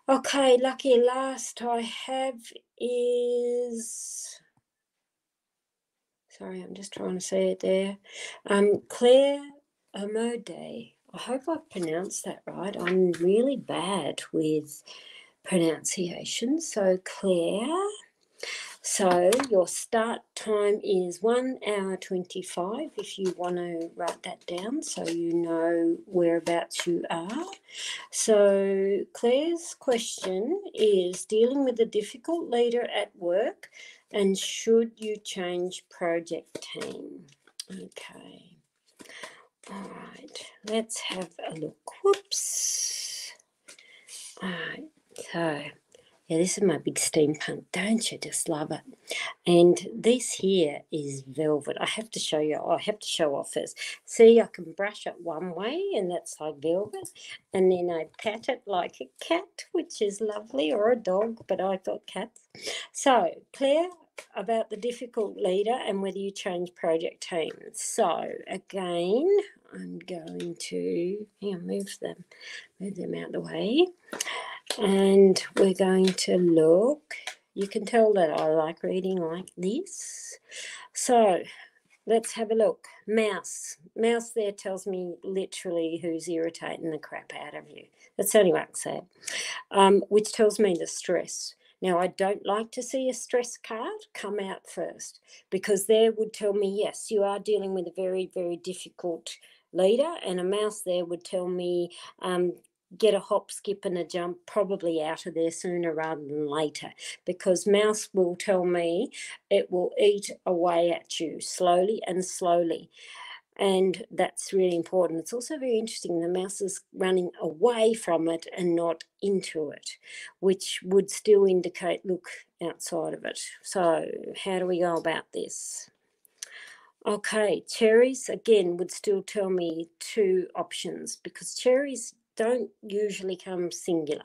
Okay, lucky last I have is... Sorry, I'm just trying to say it there. Claire Amode. I hope I pronounced that right. I'm really bad with pronunciation. So Claire... So your start time is 1 hour 25, if you want to write that down so you know whereabouts you are. So Claire's question is dealing with a difficult leader at work, and should you change project team? Okay. All right, let's have a look. Whoops. All right, so... yeah, this is my big steampunk. Don't you just love it? And this here is velvet. I have to show you. I have to show off first. See, I can brush it one way, and that's like velvet. And then I pat it like a cat, which is lovely, or a dog, but I thought cats. So, Claire, about the difficult leader and whether you change project teams. So, again, I'm going to move them out of the way. And we're going to look. You can tell that I like reading like this. So let's have a look. Mouse. Mouse there tells me literally who's irritating the crap out of you. That's the only way I can say it. Which tells me the stress. Now, I don't like to see a stress card come out first, because there would tell me, yes, you are dealing with a very, very difficult leader, and a mouse there would tell me, get a hop, skip and a jump probably out of there sooner rather than later, because mouse will tell me it will eat away at you slowly and slowly. And that's really important. It's also very interesting. The mouse is running away from it and not into it, which would still indicate look outside of it. So how do we go about this? Okay, cherries, again, would still tell me 2 options, because cherries don't usually come singular.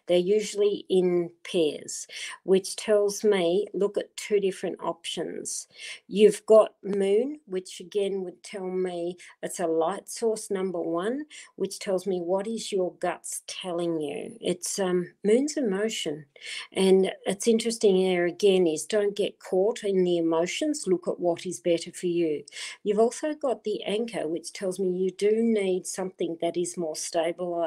They're usually in pairs, which tells me look at 2 different options. You've got moon, which again would tell me it's a light source, number 1, which tells me what is your guts telling you. It's moon's emotion. And it's interesting there again is don't get caught in the emotions, look at what is better for you. You've also got the anchor, which tells me you do need something that is more stabilizing.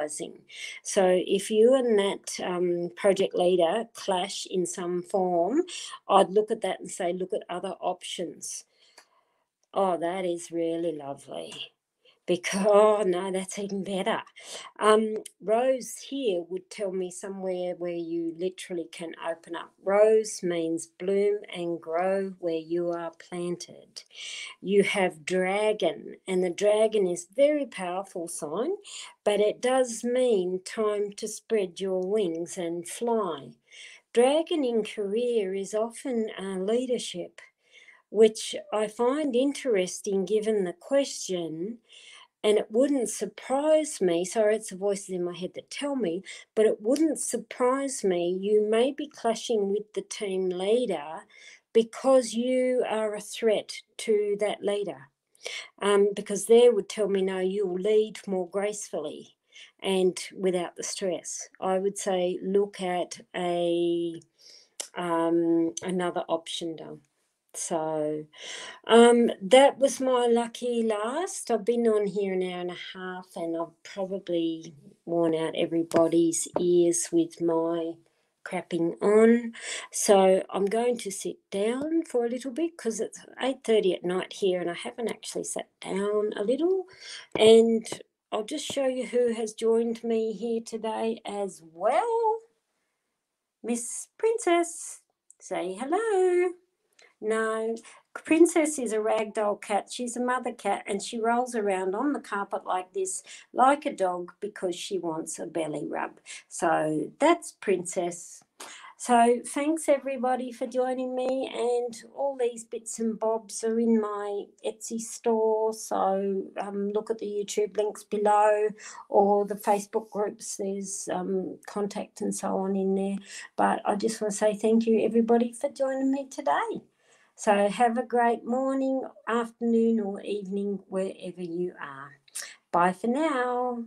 So if you and that project leader clash in some form, I'd look at that and say, look at other options. Oh, that is really lovely. because, oh no, that's even better. Rose here would tell me somewhere where you literally can open up. Rose means bloom and grow where you are planted. You have dragon, and the dragon is very powerful sign, but it does mean time to spread your wings and fly. Dragon in career is often leadership, which I find interesting given the question. And it wouldn't surprise me, sorry, it's the voices in my head that tell me, but it wouldn't surprise me you may be clashing with the team leader because you are a threat to that leader. Because they would tell me, no, you'll lead more gracefully and without the stress. I would say look at another option, Dom. So that was my lucky last. I've been on here an hour and a half, and I've probably worn out everybody's ears with my crapping on. So I'm going to sit down for a little bit because it's 8:30 at night here and I haven't actually sat down a little. And I'll just show you who has joined me here today as well. Miss Princess, say hello. No, Princess is a ragdoll cat. She's a mother cat and she rolls around on the carpet like this, like a dog, because she wants a belly rub. So that's Princess. So thanks everybody for joining me, and all these bits and bobs are in my Etsy store. So look at the YouTube links below or the Facebook groups. There's contact and so on in there. But I just want to say thank you everybody for joining me today. So have a great morning, afternoon or evening wherever you are. Bye for now.